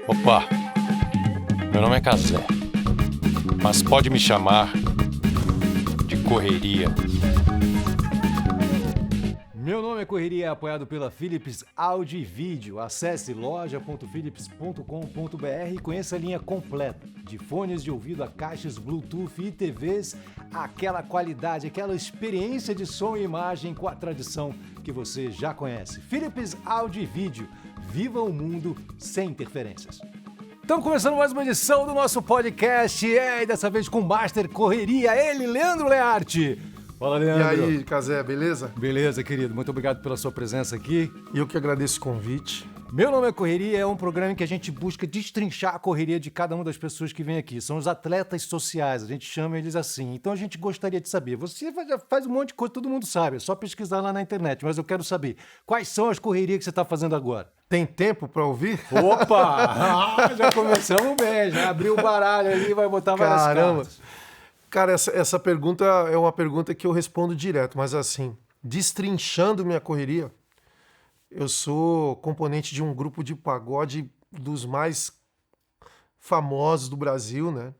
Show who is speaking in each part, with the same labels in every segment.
Speaker 1: Opa, meu nome é Cazé, mas pode me chamar de Correria.
Speaker 2: Meu nome é Correria, é apoiado pela Philips Audio e Vídeo. Acesse loja.philips.com.br e conheça a linha completa de fones de ouvido a caixas Bluetooth e TVs, aquela qualidade, aquela experiência de som e imagem com a tradição que você já conhece. Philips Audio e Vídeo, viva o mundo sem interferências. Estamos começando mais uma edição do nosso podcast, e dessa vez com o Master Correria, ele, Leandro Learte. Fala, Leandro.
Speaker 3: E aí, Cazé, beleza?
Speaker 2: Beleza, querido. Muito obrigado pela sua presença aqui.
Speaker 3: Eu que agradeço o convite.
Speaker 2: Meu nome é Correria, é um programa em que a gente busca destrinchar a correria de cada uma das pessoas que vem aqui. São os atletas sociais, a gente chama eles assim. Então a gente gostaria de saber, você já faz um monte de coisa, todo mundo sabe, é só pesquisar lá na internet, mas eu quero saber, quais são as correrias que você está fazendo agora?
Speaker 3: Tem tempo para ouvir?
Speaker 2: Opa! Já começamos bem, já abriu o baralho ali, vai botar várias cartas.
Speaker 3: Cara, essa pergunta é uma pergunta que eu respondo direto, mas assim, destrinchando minha correria, eu sou componente de um grupo de pagode dos mais famosos do Brasil, né?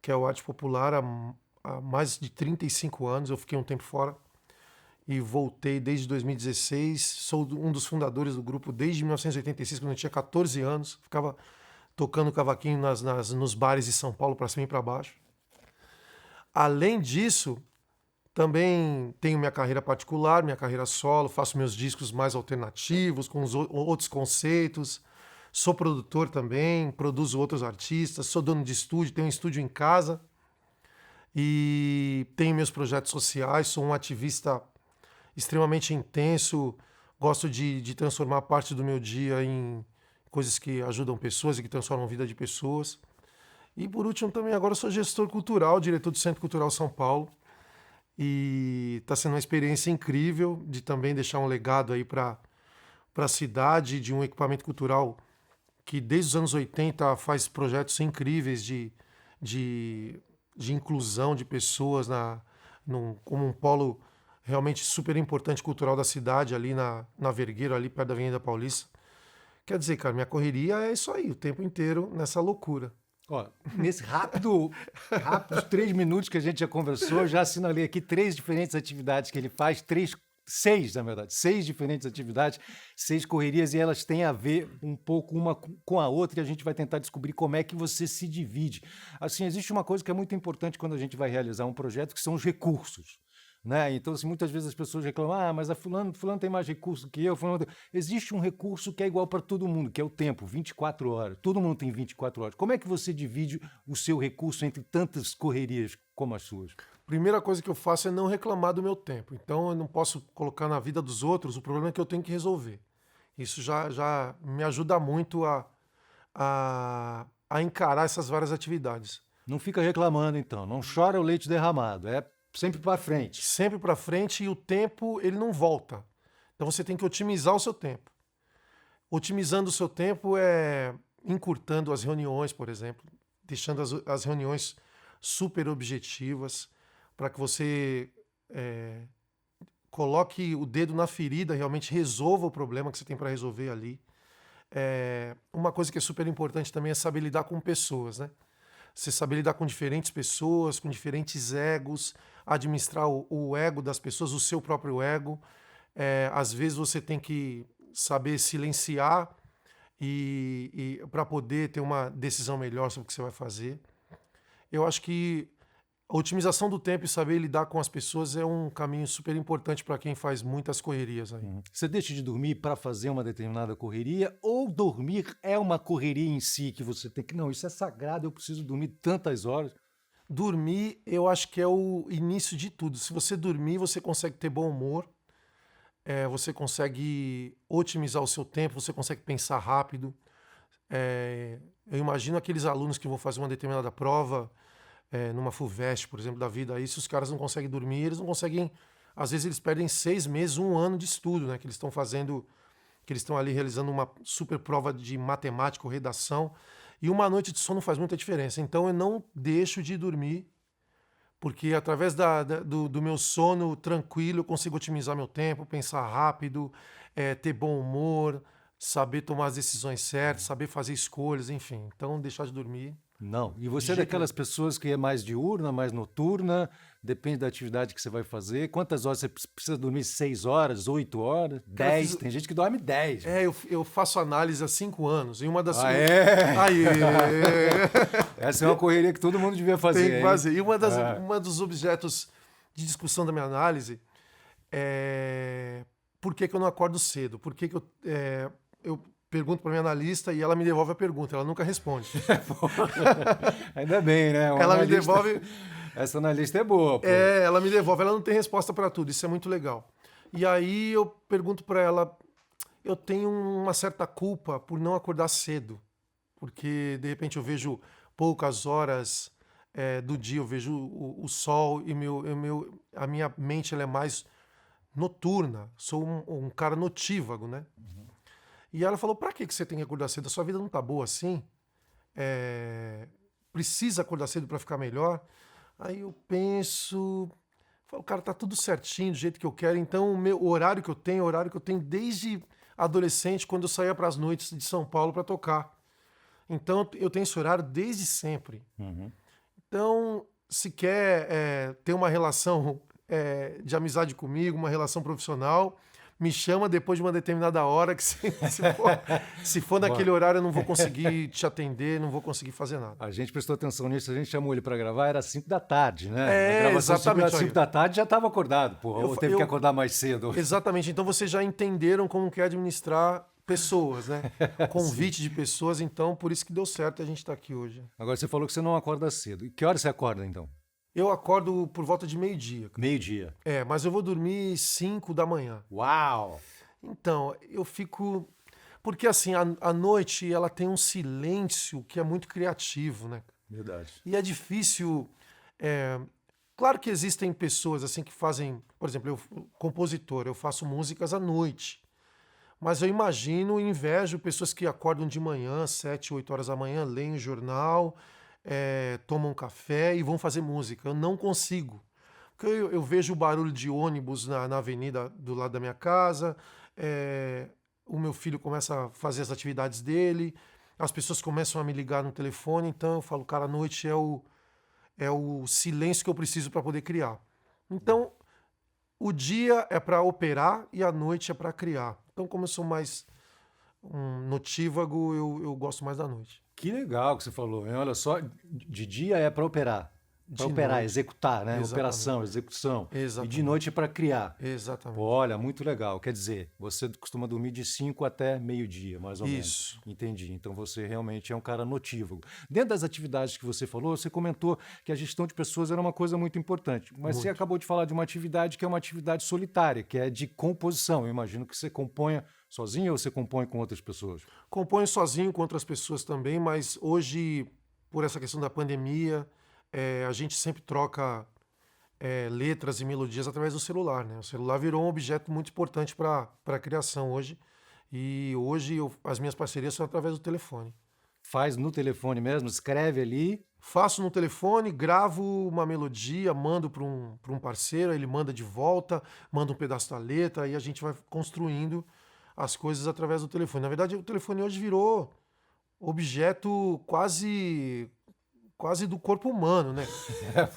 Speaker 3: Que é o Arte Popular há mais de 35 anos. Eu fiquei um tempo fora e voltei desde 2016. Sou um dos fundadores do grupo desde 1986, quando eu tinha 14 anos. Ficava tocando cavaquinho nos bares de São Paulo, para cima e para baixo. Além disso, também tenho minha carreira particular, minha carreira solo, faço meus discos mais alternativos, com outros conceitos. Sou produtor também, produzo outros artistas, sou dono de estúdio, tenho um estúdio em casa e tenho meus projetos sociais, sou um ativista extremamente intenso, gosto de transformar parte do meu dia em coisas que ajudam pessoas e que transformam a vida de pessoas. E por último também agora sou gestor cultural, diretor do Centro Cultural São Paulo. E está sendo uma experiência incrível de também deixar um legado aí para a cidade, de um equipamento cultural que desde os anos 80 faz projetos incríveis de inclusão de pessoas como um polo realmente super importante cultural da cidade, ali na Vergueiro, ali perto da Avenida Paulista. Quer dizer, cara, minha correria é isso aí, o tempo inteiro nessa loucura.
Speaker 2: Ó, nesse rápidos 3 minutos que a gente já conversou, já assinalei aqui 3 diferentes atividades que ele faz, 6 diferentes atividades, 6 correrias, e elas têm a ver um pouco uma com a outra, e a gente vai tentar descobrir como é que você se divide. Assim, existe uma coisa que é muito importante quando a gente vai realizar um projeto, que são os recursos. Né? Então, assim, muitas vezes as pessoas reclamam, mas fulano tem mais recurso que eu. Existe um recurso que é igual para todo mundo, que é o tempo, 24 horas. Todo mundo tem 24 horas. Como é que você divide o seu recurso entre tantas correrias como as suas?
Speaker 3: Primeira coisa que eu faço é não reclamar do meu tempo. Então, eu não posso colocar na vida dos outros o problema que eu tenho que resolver. Isso já me ajuda muito a encarar essas várias atividades.
Speaker 2: Não fica reclamando, então. Não chora o leite derramado. É sempre para frente.
Speaker 3: Sempre para frente, e o tempo ele não volta. Então você tem que otimizar o seu tempo. Otimizando o seu tempo é encurtando as reuniões, por exemplo, deixando as reuniões super objetivas, para que você coloque o dedo na ferida, realmente resolva o problema que você tem para resolver ali. Uma coisa que é super importante também é saber lidar com pessoas, né? Você saber lidar com diferentes pessoas, com diferentes egos, administrar o ego das pessoas, o seu próprio ego. Às vezes você tem que saber silenciar e para poder ter uma decisão melhor sobre o que você vai fazer. Eu acho que a otimização do tempo e saber lidar com as pessoas é um caminho super importante para quem faz muitas correrias aí.
Speaker 2: Você deixa de dormir para fazer uma determinada correria, ou dormir é uma correria em si que você tem que... Não, isso é sagrado, eu preciso dormir tantas horas.
Speaker 3: Dormir, eu acho que é o início de tudo. Se você dormir, você consegue ter bom humor, você consegue otimizar o seu tempo, você consegue pensar rápido. Eu imagino aqueles alunos que vão fazer uma determinada prova, numa FUVEST, por exemplo, da vida, aí se os caras não conseguem dormir, eles não conseguem, às vezes eles perdem 6 meses, 1 ano de estudo, né, que eles estão fazendo, que eles estão ali realizando uma super prova de matemática ou redação, e uma noite de sono faz muita diferença. Então eu não deixo de dormir, porque através do meu sono tranquilo eu consigo otimizar meu tempo, pensar rápido, ter bom humor, saber tomar as decisões certas, saber fazer escolhas, enfim. Então, deixar de dormir.
Speaker 2: Não. E você é
Speaker 3: jeito
Speaker 2: daquelas pessoas que é mais diurna, mais noturna, depende da atividade que você vai fazer. Quantas horas você precisa dormir? 6 horas, 8 horas, 10? Tem gente que dorme 10.
Speaker 3: Eu faço análise há 5 anos. E uma das.
Speaker 2: Ah, é?
Speaker 3: Aí,
Speaker 2: Essa é uma correria que todo mundo devia fazer.
Speaker 3: tem que
Speaker 2: hein?
Speaker 3: fazer. E uma dos objetos de discussão da minha análise é por que eu não acordo cedo? Por que eu pergunto para minha analista e ela me devolve a pergunta, ela nunca responde.
Speaker 2: Ainda bem, né?
Speaker 3: Ela me devolve.
Speaker 2: Essa analista é boa. Pô.
Speaker 3: Ela me devolve, ela não tem resposta para tudo, isso é muito legal. E aí eu pergunto para ela, eu tenho uma certa culpa por não acordar cedo, porque de repente eu vejo poucas horas do dia, eu vejo o sol e a minha mente ela é mais noturna, sou um cara notívago, né? E ela falou, pra que você tem que acordar cedo? A sua vida não tá boa assim? Precisa acordar cedo para ficar melhor? Aí eu penso, falo, cara, tá tudo certinho do jeito que eu quero, então o horário que eu tenho, desde adolescente, quando eu saía para as noites de São Paulo para tocar. Então eu tenho esse horário desde sempre. Então, se quer ter uma relação de amizade comigo, uma relação profissional, me chama depois de uma determinada hora, que se for naquele horário eu não vou conseguir te atender, não vou conseguir fazer nada.
Speaker 2: A gente prestou atenção nisso, a gente chamou ele para gravar, era 5 da tarde, né? A gravação
Speaker 3: exatamente.
Speaker 2: Às 5 da tarde já estava acordado, porra, ou teve que acordar mais cedo.
Speaker 3: Exatamente, então vocês já entenderam como que é administrar pessoas, né? Convite de pessoas, então por isso que deu certo a gente estar aqui hoje.
Speaker 2: Agora você falou que você não acorda cedo. E que hora você acorda, então?
Speaker 3: Eu acordo por volta de meio-dia.
Speaker 2: Meio-dia.
Speaker 3: Mas eu vou dormir 5 da manhã.
Speaker 2: Uau!
Speaker 3: Então, eu fico... Porque, assim, a noite, ela tem um silêncio que é muito criativo, né?
Speaker 2: Verdade.
Speaker 3: E é difícil... Claro que existem pessoas, assim, que fazem... Por exemplo, compositor, eu faço músicas à noite. Mas eu imagino e invejo pessoas que acordam de manhã, 7, 8 horas da manhã, leem o jornal... tomam café e vão fazer música. Eu não consigo. Porque eu vejo o barulho de ônibus na avenida do lado da minha casa, o meu filho começa a fazer as atividades dele, as pessoas começam a me ligar no telefone, então eu falo, cara, a noite é o silêncio que eu preciso para poder criar. Então, o dia é para operar e a noite é para criar. Então, como eu sou mais um notívago, eu gosto mais da noite.
Speaker 2: Que legal que você falou, hein? Olha só, de dia é para operar. Para operar, executar, né?
Speaker 3: Exatamente.
Speaker 2: Operação, execução.
Speaker 3: Exatamente.
Speaker 2: E de noite é para criar.
Speaker 3: Exatamente.
Speaker 2: Pô, olha, muito legal. Quer dizer, você costuma dormir de 5 até meio-dia, mais ou menos.
Speaker 3: Isso.
Speaker 2: Entendi. Então você realmente é um cara notívago. Dentro das atividades que você falou, você comentou que a gestão de pessoas era uma coisa muito importante. Mas você acabou de falar de uma atividade que é uma atividade solitária, que é de composição. Eu imagino que você componha sozinho ou você compõe com outras pessoas?
Speaker 3: Componho sozinho com outras pessoas também, mas hoje, por essa questão da pandemia, a gente sempre troca letras e melodias através do celular, né? O celular virou um objeto muito importante para a criação hoje. E hoje as minhas parcerias são através do telefone.
Speaker 2: Faz no telefone mesmo? Escreve ali?
Speaker 3: Faço no telefone, gravo uma melodia, mando para um parceiro, ele manda de volta, manda um pedaço da letra, aí a gente vai construindo as coisas através do telefone. Na verdade, o telefone hoje virou objeto quase do corpo humano, né?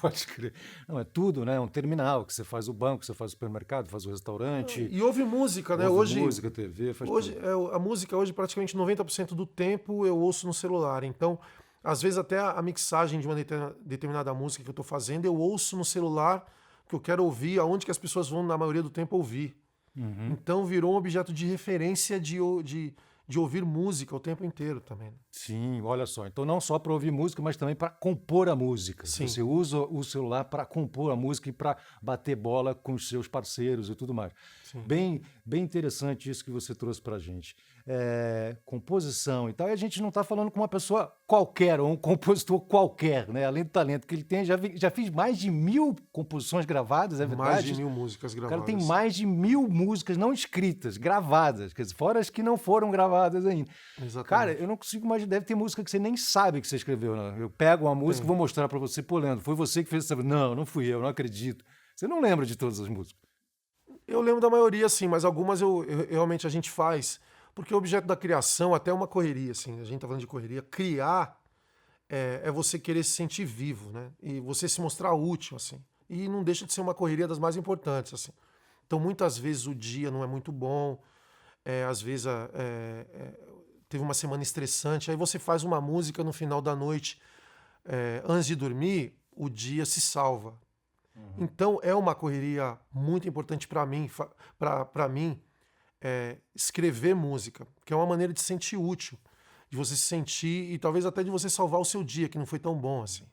Speaker 2: Pode crer. Não, é tudo, né? É um terminal, que você faz o banco, você faz o supermercado, faz o restaurante.
Speaker 3: E ouve música, né?
Speaker 2: Ouve música, TV, faz
Speaker 3: hoje,
Speaker 2: tudo.
Speaker 3: A música hoje, praticamente 90% do tempo eu ouço no celular. Então, às vezes até a mixagem de uma determinada música que eu estou fazendo, eu ouço no celular, que eu quero ouvir, aonde que as pessoas vão, na maioria do tempo, ouvir. Então, virou um objeto de referência de ouvir música o tempo inteiro também. Né?
Speaker 2: Sim, olha só. Então, não só para ouvir música, mas também para compor a música.
Speaker 3: Sim.
Speaker 2: Você usa o celular para compor a música e para bater bola com os seus parceiros e tudo mais.
Speaker 3: Sim.
Speaker 2: Bem interessante isso que você trouxe para a gente. Composição e tal. E a gente não está falando com uma pessoa qualquer, ou um compositor qualquer, né? Além do talento que ele tem. Já fiz mais de 1000 composições gravadas, é verdade?
Speaker 3: Mais de 1000 músicas gravadas.
Speaker 2: O cara tem mais de 1000 músicas não escritas, gravadas. Quer dizer, fora as que não foram gravadas ainda.
Speaker 3: Exatamente.
Speaker 2: Cara, eu não consigo imaginar. Deve ter música que você nem sabe que você escreveu. Né? Eu pego uma música e vou mostrar para você, pô, Leandro, foi você que fez essa. Não fui eu, não acredito. Você não lembra de todas as músicas.
Speaker 3: Eu lembro da maioria, sim, mas algumas realmente a gente faz. Porque o objeto da criação, até uma correria, assim, a gente tá falando de correria, criar é você querer se sentir vivo, né? E você se mostrar útil, assim. E não deixa de ser uma correria das mais importantes, assim. Então, muitas vezes o dia não é muito bom, às vezes teve uma semana estressante, aí você faz uma música no final da noite, antes de dormir, o dia se salva. Então, é uma correria muito importante para mim, para mim, escrever música, que é uma maneira de se sentir útil, de você se sentir e talvez até de você salvar o seu dia, que não foi tão bom assim.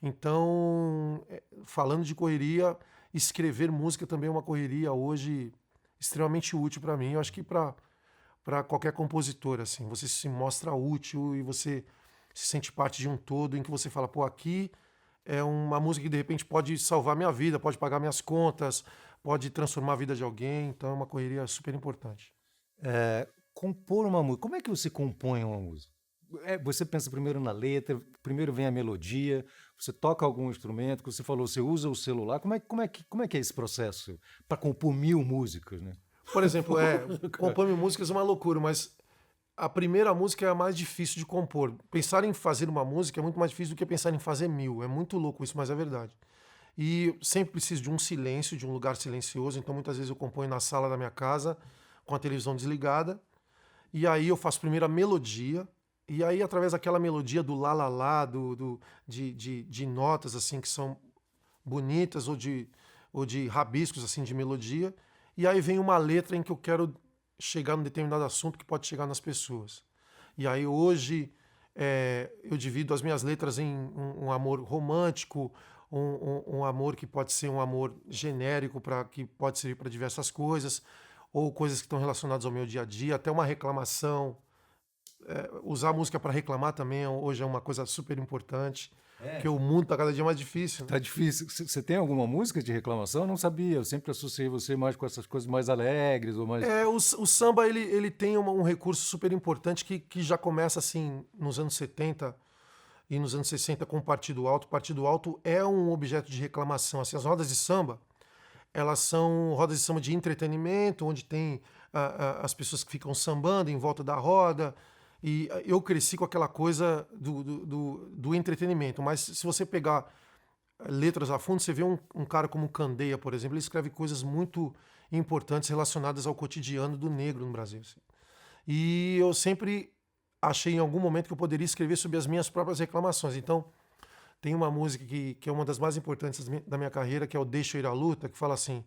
Speaker 3: Então, falando de correria, escrever música também é uma correria hoje extremamente útil para mim. Eu acho que para qualquer compositor, assim, você se mostra útil e você se sente parte de um todo em que você fala, pô, aqui é uma música que de repente pode salvar minha vida, pode pagar minhas contas, pode transformar a vida de alguém. Então é uma correria super importante.
Speaker 2: Compor uma música. Como é que você compõe uma música? Você pensa primeiro na letra, primeiro vem a melodia, você toca algum instrumento, que você falou, você usa o celular. Como é que é esse processo para compor 1000 músicas, né?
Speaker 3: Por exemplo, compor músicas é uma loucura, mas a primeira música é a mais difícil de compor. Pensar em fazer uma música é muito mais difícil do que pensar em fazer 1000. É muito louco isso, mas é verdade. E sempre preciso de um silêncio, de um lugar silencioso. Então, muitas vezes eu componho na sala da minha casa, com a televisão desligada. E aí eu faço primeiro a melodia. E aí, através daquela melodia do lá, lá, lá, de notas assim que são bonitas ou de rabiscos assim de melodia. E aí vem uma letra em que eu quero chegar num determinado assunto que pode chegar nas pessoas. E aí hoje eu divido as minhas letras em um amor romântico, um amor que pode ser um amor genérico, que pode servir para diversas coisas, ou coisas que estão relacionadas ao meu dia a dia, até uma reclamação. Usar a música para reclamar também hoje é uma coisa super importante, porque o mundo está cada dia mais difícil. Né?
Speaker 2: Tá difícil. Você tem alguma música de reclamação? Eu não sabia. Eu sempre associei você mais com essas coisas mais alegres ou mais.
Speaker 3: O samba ele tem um recurso super importante que já começa assim nos anos 70 e nos anos 60 com o Partido Alto. O Partido Alto é um objeto de reclamação. Assim, as rodas de samba, elas são rodas de samba de entretenimento, onde tem as pessoas que ficam sambando em volta da roda. E eu cresci com aquela coisa do entretenimento. Mas se você pegar letras a fundo, você vê um cara como Candeia, por exemplo, ele escreve coisas muito importantes relacionadas ao cotidiano do negro no Brasil. Assim. E eu sempre achei em algum momento que eu poderia escrever sobre as minhas próprias reclamações. Então, tem uma música que é uma das mais importantes da minha carreira, que é o Deixa Eu Ir à Luta, que fala assim: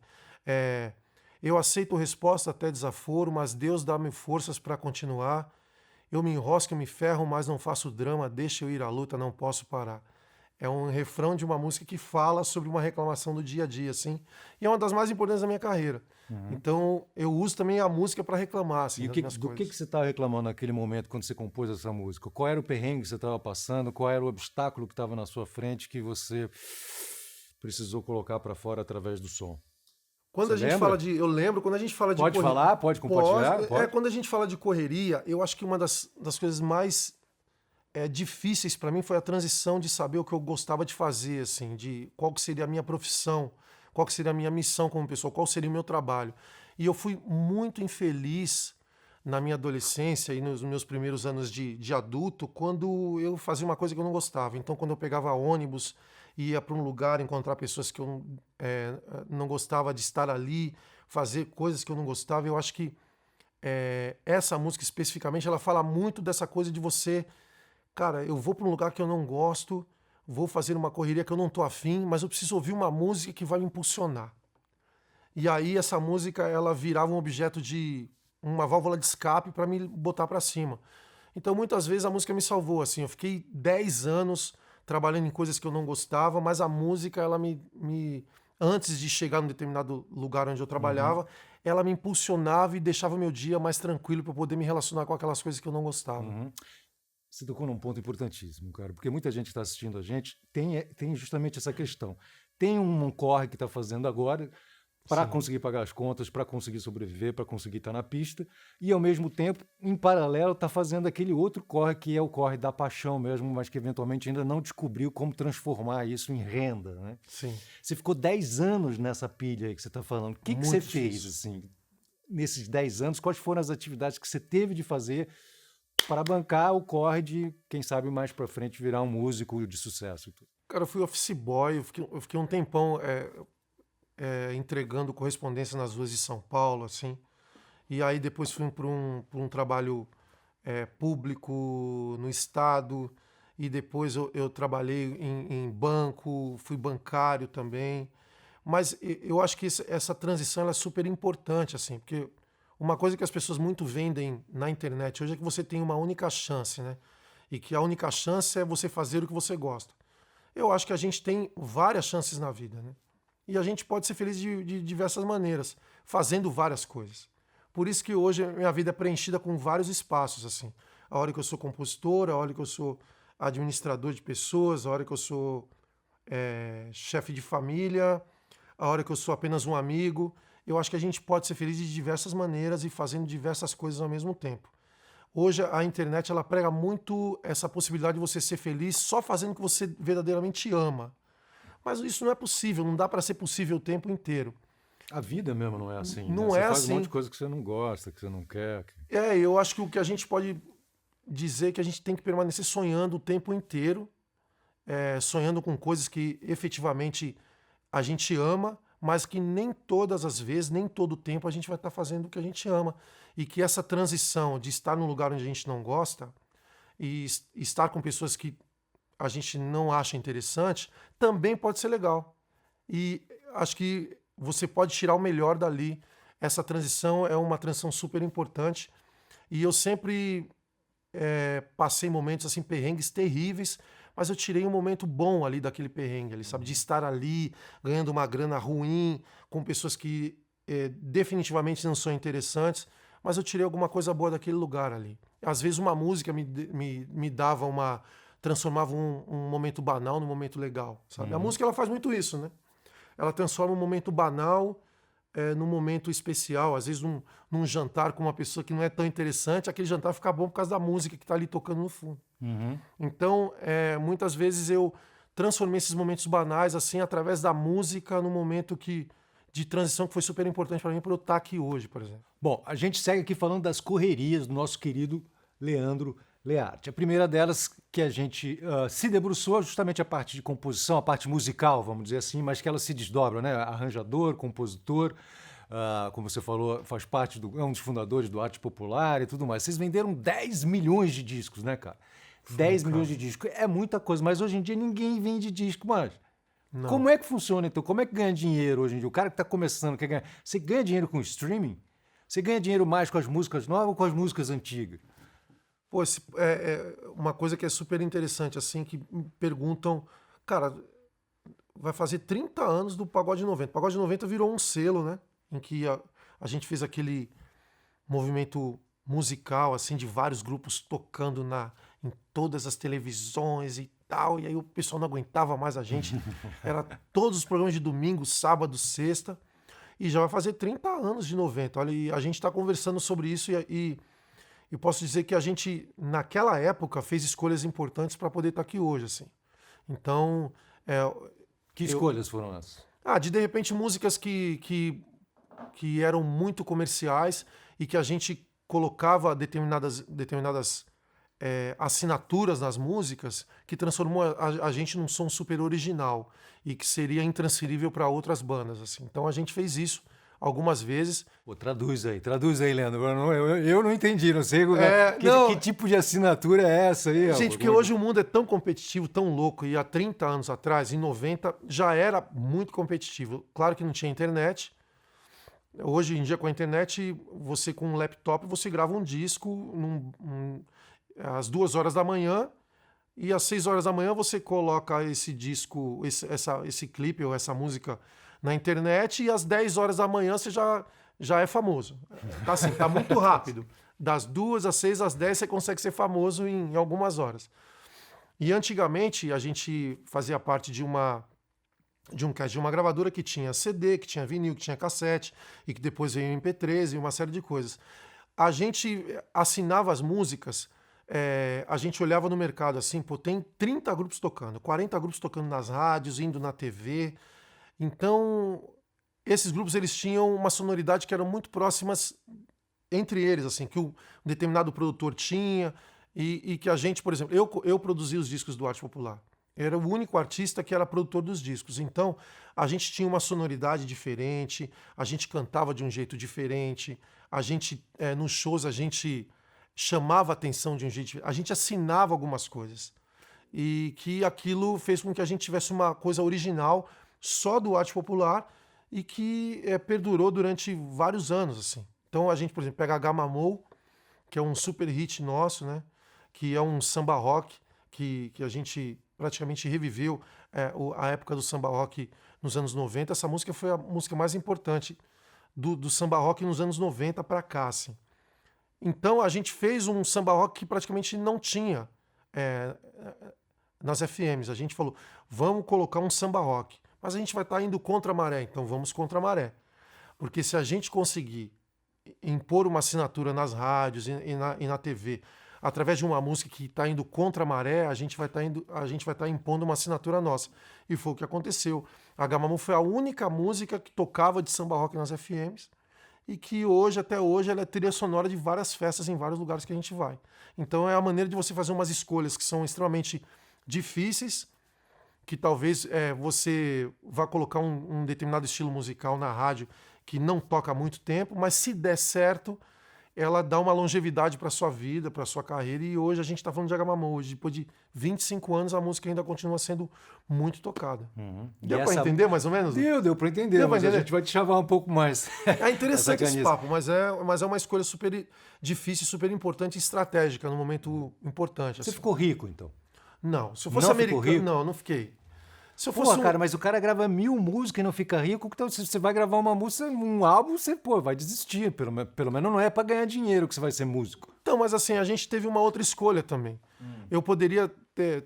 Speaker 3: eu aceito resposta até desaforo, mas Deus dá-me forças para continuar. Eu me enrosco, eu me ferro, mas não faço drama, deixa eu ir à luta, não posso parar. É um refrão de uma música que fala sobre uma reclamação do dia a dia, assim. E é uma das mais importantes da minha carreira. Então, eu uso também a música para reclamar, assim,
Speaker 2: E do que você estava reclamando naquele momento, quando você compôs essa música? Qual era o perrengue que você estava passando? Qual era o obstáculo que estava na sua frente que você precisou colocar para fora através do som?
Speaker 3: Quando a gente fala de... Eu lembro, quando a gente fala de...
Speaker 2: Pode falar? Pode compartilhar? Pode.
Speaker 3: Quando a gente fala de correria, eu acho que uma das coisas mais difíceis para mim foi a transição de saber o que eu gostava de fazer, assim, de qual que seria a minha profissão, qual que seria a minha missão como pessoa, qual seria o meu trabalho. E eu fui muito infeliz na minha adolescência e nos meus primeiros anos de adulto, quando eu fazia uma coisa que eu não gostava. Então, quando eu pegava ônibus, ia para um lugar, encontrar pessoas que eu não gostava de estar ali, fazer coisas que eu não gostava, eu acho que essa música especificamente, ela fala muito dessa coisa de você... Cara, eu vou para um lugar que eu não gosto, vou fazer uma correria que eu não tô afim, mas eu preciso ouvir uma música que vai me impulsionar. E aí essa música, ela virava um objeto de... uma válvula de escape para me botar para cima. Então, muitas vezes a música me salvou, assim. Eu fiquei 10 anos trabalhando em coisas que eu não gostava, mas a música, ela antes de chegar num determinado lugar onde eu trabalhava, ela me impulsionava e deixava meu dia mais tranquilo para eu poder me relacionar com aquelas coisas que eu não gostava.
Speaker 2: Você tocou num ponto importantíssimo, cara, porque muita gente que está assistindo a gente tem justamente essa questão. Tem um corre que está fazendo agora para conseguir pagar as contas, para conseguir sobreviver, para conseguir estar na pista, e ao mesmo tempo, em paralelo, está fazendo aquele outro corre que é o corre da paixão mesmo, mas que eventualmente ainda não descobriu como transformar isso em renda, né?
Speaker 3: Sim.
Speaker 2: Você ficou 10 anos nessa pilha aí que você está falando. O que você fez, assim? nesses 10 anos, quais foram as atividades que você teve de fazer para bancar o corre de, quem sabe, mais para frente virar um músico de sucesso?
Speaker 3: Cara, eu fui office boy, eu fiquei um tempão entregando correspondência nas ruas de São Paulo, assim. E aí depois fui para um trabalho público no estado, e depois eu trabalhei em banco, fui bancário também. Mas eu acho que essa transição ela é super importante, assim, porque uma coisa que as pessoas muito vendem na internet hoje é que você tem uma única chance, né? E que a única chance é você fazer o que você gosta. Eu acho que a gente tem várias chances na vida, né? E a gente pode ser feliz de diversas maneiras, fazendo várias coisas. Por isso que hoje a minha vida é preenchida com vários espaços, assim. A hora que eu sou compositor, a hora que eu sou administrador de pessoas, a hora que eu sou chefe de família, a hora que eu sou apenas um amigo. Eu acho que a gente pode ser feliz de diversas maneiras e fazendo diversas coisas ao mesmo tempo. Hoje a internet ela prega muito essa possibilidade de você ser feliz só fazendo o que você verdadeiramente ama. Mas isso não é possível, não dá para ser possível o tempo inteiro.
Speaker 2: A vida mesmo não é assim.
Speaker 3: Não
Speaker 2: né?
Speaker 3: é
Speaker 2: Você faz
Speaker 3: assim.
Speaker 2: um monte de coisa que você não gosta, que você não quer.
Speaker 3: Eu acho que o que a gente pode dizer é que a gente tem que permanecer sonhando o tempo inteiro, sonhando com coisas que efetivamente a gente ama, mas que nem todas as vezes, nem todo o tempo a gente vai estar fazendo o que a gente ama. E que essa transição de estar num lugar onde a gente não gosta e estar com pessoas que a gente não acha interessante também pode ser legal. E acho que você pode tirar o melhor dali. Essa transição é uma transição super importante. E eu sempre passei momentos assim, perrengues terríveis, mas eu tirei um momento bom ali daquele perrengue, ali, sabe? De estar ali, ganhando uma grana ruim, com pessoas que definitivamente não são interessantes, mas eu tirei alguma coisa boa daquele lugar ali. Às vezes uma música me dava transformava um momento banal num momento legal, sabe? A música ela faz muito isso, né? Ela transforma um momento banal num momento especial. Às vezes num jantar com uma pessoa que não é tão interessante, aquele jantar fica bom por causa da música que está ali tocando no fundo. Então, muitas vezes eu transformei esses momentos banais assim através da música num momento de transição que foi super importante para mim, para eu estar aqui hoje, por exemplo.
Speaker 2: Bom, a gente segue aqui falando das correrias do nosso querido Leandro Learte. A primeira delas que a gente se debruçou justamente a parte de composição, a parte musical, vamos dizer assim, mas que ela se desdobra, né? Arranjador, compositor, como você falou, faz parte é um dos fundadores do Arte Popular e tudo mais. Vocês venderam 10 milhões de discos, né, cara? 10 milhões de discos. É muita coisa, mas hoje em dia ninguém vende disco mais.
Speaker 3: Não.
Speaker 2: Como é que funciona, então? Como é que ganha dinheiro hoje em dia? O cara que está começando, quer ganhar... Você ganha dinheiro com streaming? Você ganha dinheiro mais com as músicas novas ou com as músicas antigas?
Speaker 3: Pô, uma coisa que é super interessante, assim, que me perguntam, cara, vai fazer 30 anos do Pagode 90. O Pagode 90 virou um selo, né? Em que a gente fez aquele movimento musical, assim, de vários grupos tocando em todas as televisões e tal, e aí o pessoal não aguentava mais a gente. Era todos os programas de domingo, sábado, sexta, e já vai fazer 30 anos de 90. Olha, e a gente está conversando sobre isso e posso dizer que a gente, naquela época, fez escolhas importantes para poder estar aqui hoje, assim. Então...
Speaker 2: Que escolhas foram essas?
Speaker 3: De repente, músicas que eram muito comerciais e que a gente colocava determinadas assinaturas nas músicas que transformou a gente num som super original e que seria intransferível para outras bandas, assim. Então a gente fez isso algumas vezes.
Speaker 2: Pô, traduz aí, Leandro. Eu não entendi, não sei que tipo de assinatura é essa aí.
Speaker 3: Gente, porque hoje o mundo é tão competitivo, tão louco, e há 30 anos atrás, em 90, já era muito competitivo. Claro que não tinha internet. Hoje em dia, com a internet, você com um laptop, você grava um disco às 2 horas da manhã, e às 6 horas da manhã você coloca esse disco, esse clipe ou essa música na internet, e às 10 horas da manhã você já é famoso. Tá assim, tá muito rápido. Das 2 às 6 às 10 você consegue ser famoso em algumas horas. E antigamente a gente fazia parte de uma gravadora que tinha CD, que tinha vinil, que tinha cassete, e que depois veio MP3 e uma série de coisas. A gente assinava as músicas, a gente olhava no mercado assim, pô, tem 30 grupos tocando, 40 grupos tocando nas rádios, indo na TV. Então, esses grupos eles tinham uma sonoridade que eram muito próximas entre eles, assim, que um determinado produtor tinha e que a gente, por exemplo, eu produzi os discos do Arte Popular. Eu era o único artista que era produtor dos discos. Então, a gente tinha uma sonoridade diferente, a gente cantava de um jeito diferente, a gente, nos shows, a gente chamava atenção de um jeito diferente, a gente assinava algumas coisas. E que aquilo fez com que a gente tivesse uma coisa original só do Arte Popular e que perdurou durante vários anos, assim. Então, a gente, por exemplo, pega a Gamamou, que é um super hit nosso, né? Que é um samba rock que a gente praticamente reviveu a época do samba rock nos anos 90. Essa música foi a música mais importante do samba rock nos anos 90 para cá, assim. Então a gente fez um samba rock que praticamente não tinha nas FMs. A gente falou, vamos colocar um samba rock, mas a gente vai estar indo contra a maré, então vamos contra a maré. Porque se a gente conseguir impor uma assinatura nas rádios e na TV, através de uma música que está indo contra a maré, a gente vai estar impondo uma assinatura nossa. E foi o que aconteceu. A Gamamou foi a única música que tocava de samba rock nas FMs e que hoje, até hoje, ela é trilha sonora de várias festas em vários lugares que a gente vai. Então é a maneira de você fazer umas escolhas que são extremamente difíceis, que talvez você vá colocar um determinado estilo musical na rádio que não toca há muito tempo, mas se der certo, ela dá uma longevidade para a sua vida, para a sua carreira, e hoje a gente está falando de Agamamou. Hoje, depois de 25 anos, a música ainda continua sendo muito tocada. Deu para entender mais ou menos?
Speaker 2: Deu para entender,
Speaker 3: Deu pra
Speaker 2: mas
Speaker 3: entender?
Speaker 2: a gente vai te chavar um pouco mais.
Speaker 3: É interessante
Speaker 2: Essa
Speaker 3: esse papo, mas é uma escolha super difícil, super importante e estratégica num momento importante.
Speaker 2: Você
Speaker 3: assim.
Speaker 2: ficou rico, então?
Speaker 3: Não, se eu fosse
Speaker 2: Não ficou
Speaker 3: americano,
Speaker 2: rico?
Speaker 3: não fiquei. Se eu
Speaker 2: Pô,
Speaker 3: fosse
Speaker 2: cara, mas o cara grava 1000 músicas e não fica rico, então se você vai gravar uma música, um álbum, você, vai desistir. Pelo menos não é para ganhar dinheiro que você vai ser músico.
Speaker 3: Então, mas assim, a gente teve uma outra escolha também. Eu poderia ter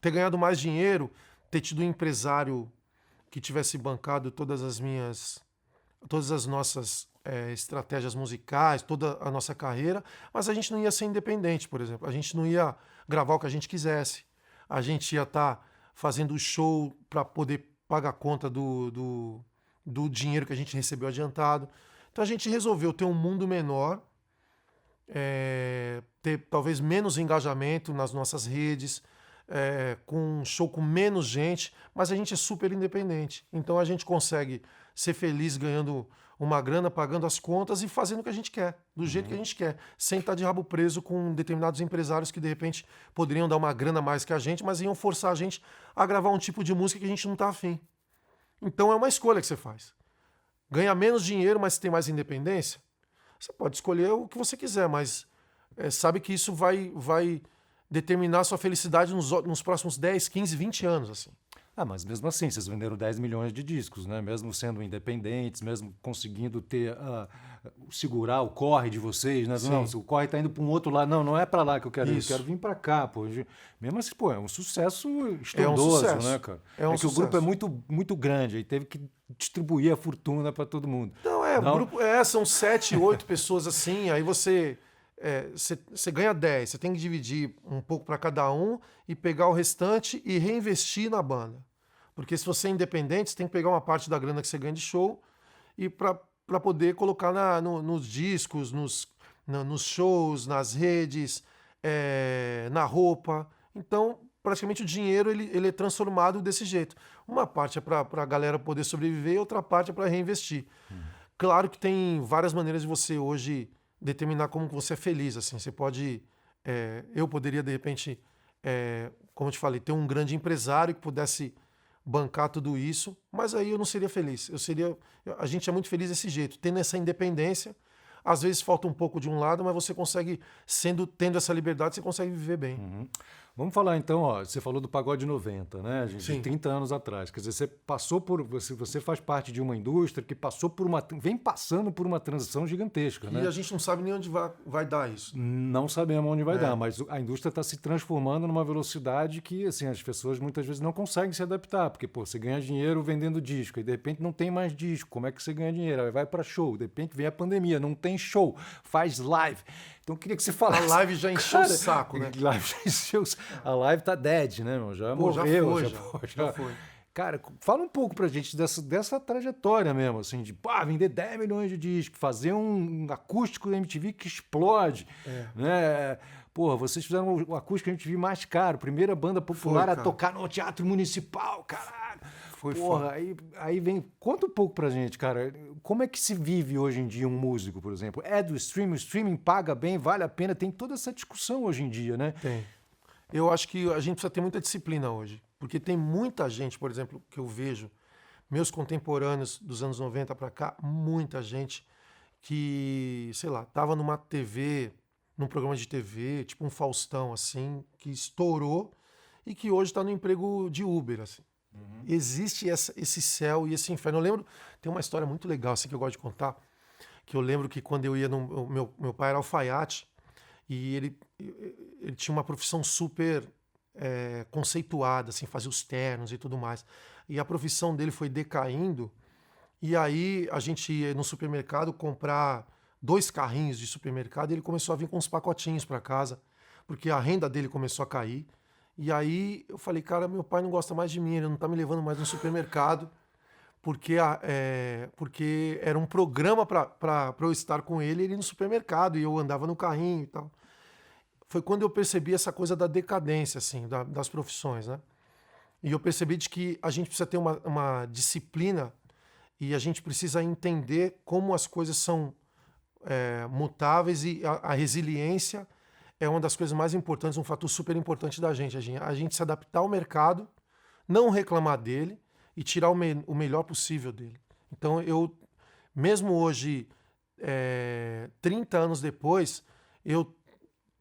Speaker 3: ganhado mais dinheiro, ter tido um empresário que tivesse bancado todas as nossas estratégias musicais, toda a nossa carreira, mas a gente não ia ser independente, por exemplo. A gente não ia gravar o que a gente quisesse. A gente ia estar fazendo show para poder pagar a conta do dinheiro que a gente recebeu adiantado. Então a gente resolveu ter um mundo menor, ter talvez menos engajamento nas nossas redes, com um show com menos gente, mas a gente é super independente. Então a gente consegue ser feliz ganhando uma grana, pagando as contas e fazendo o que a gente quer, do jeito que a gente quer, sem estar de rabo preso com determinados empresários que de repente poderiam dar uma grana a mais que a gente, mas iam forçar a gente a gravar um tipo de música que a gente não está afim. Então é uma escolha que você faz. Ganha menos dinheiro, mas tem mais independência? Você pode escolher o que você quiser, mas sabe que isso vai determinar a sua felicidade nos próximos 10, 15, 20 anos, assim.
Speaker 2: Ah, mas mesmo assim, vocês venderam 10 milhões de discos, né? Mesmo sendo independentes, mesmo conseguindo segurar o corre de vocês, né?
Speaker 3: Sim.
Speaker 2: Não, o corre está indo para um outro lado. Não é para lá que eu quero ir, eu
Speaker 3: Isso.
Speaker 2: quero vir para cá, pô. Mesmo assim, pô, é um sucesso estrondoso,
Speaker 3: sucesso.
Speaker 2: né, cara?
Speaker 3: É um
Speaker 2: que o grupo é
Speaker 3: sucesso.
Speaker 2: muito, muito grande, aí teve que distribuir a fortuna para todo mundo.
Speaker 3: Não, grupo, são 7, 8 pessoas assim, aí você ganha 10, você tem que dividir um pouco para cada um e pegar o restante e reinvestir na banda. Porque se você é independente, você tem que pegar uma parte da grana que você ganha de show e para poder colocar nos discos, nos shows, nas redes, na roupa. Então, praticamente o dinheiro ele é transformado desse jeito. Uma parte é para a galera poder sobreviver e outra parte é para reinvestir. Claro que tem várias maneiras de você hoje determinar como você é feliz. Assim, você pode... eu poderia, de repente, como eu te falei, ter um grande empresário que pudesse bancar tudo isso, mas aí eu não seria feliz. A gente é muito feliz desse jeito, tendo essa independência. Às vezes falta um pouco de um lado, mas você consegue, tendo essa liberdade, você consegue viver bem.
Speaker 2: Vamos falar então, você falou do Pagode 90, né, gente?
Speaker 3: Sim.
Speaker 2: De 30 anos atrás. Quer dizer, você faz parte de uma indústria que vem passando por uma transição gigantesca, né?
Speaker 3: E a gente não sabe nem onde vai dar isso.
Speaker 2: Não sabemos onde vai dar, mas a indústria está se transformando numa velocidade que assim, as pessoas muitas vezes não conseguem se adaptar, porque você ganha dinheiro vendendo disco, e de repente não tem mais disco, como é que você ganha dinheiro? Aí vai para show, de repente vem a pandemia, não tem show, faz live. Então eu queria que você falasse.
Speaker 3: A live já encheu o saco, né?
Speaker 2: A live tá dead, né, meu? Já
Speaker 3: Pô,
Speaker 2: morreu.
Speaker 3: já foi.
Speaker 2: Cara, fala um pouco pra gente dessa trajetória mesmo, assim, de vender 10 milhões de discos, fazer um acústico MTV que explode, né? Porra, vocês fizeram o acústico MTV mais caro, primeira banda popular a tocar no Teatro Municipal, caralho. Porra, aí vem... Conta um pouco pra gente, cara, como é que se vive hoje em dia um músico, por exemplo? É do streaming, o streaming paga bem, vale a pena, tem toda essa discussão hoje em dia, né?
Speaker 3: Tem. Eu acho que a gente precisa ter muita disciplina hoje. Porque tem muita gente, por exemplo, que eu vejo, meus contemporâneos dos anos 90 para cá, muita gente que, sei lá, tava numa TV, num programa de TV, tipo um Faustão, assim, que estourou e que hoje está no emprego de Uber, assim. Existe esse céu e esse inferno. Eu lembro, tem uma história muito legal, assim, que eu gosto de contar, que eu lembro que quando eu ia no... Meu pai era alfaiate e ele tinha uma profissão super... conceituada, assim, fazia os ternos e tudo mais. E a profissão dele foi decaindo, e aí a gente ia no supermercado comprar 2 carrinhos de supermercado e ele começou a vir com uns pacotinhos para casa, porque a renda dele começou a cair. E aí eu falei, cara, meu pai não gosta mais de mim, ele não tá me levando mais no supermercado, porque era um programa para eu estar com ele no supermercado, e eu andava no carrinho e tal. Foi quando eu percebi essa coisa da decadência, assim, das profissões, né? E eu percebi de que a gente precisa ter uma disciplina e a gente precisa entender como as coisas são mutáveis, e a resiliência é uma das coisas mais importantes, um fator super importante da gente. A gente se adaptar ao mercado, não reclamar dele e tirar o melhor possível dele. Então, mesmo hoje, 30 anos depois, eu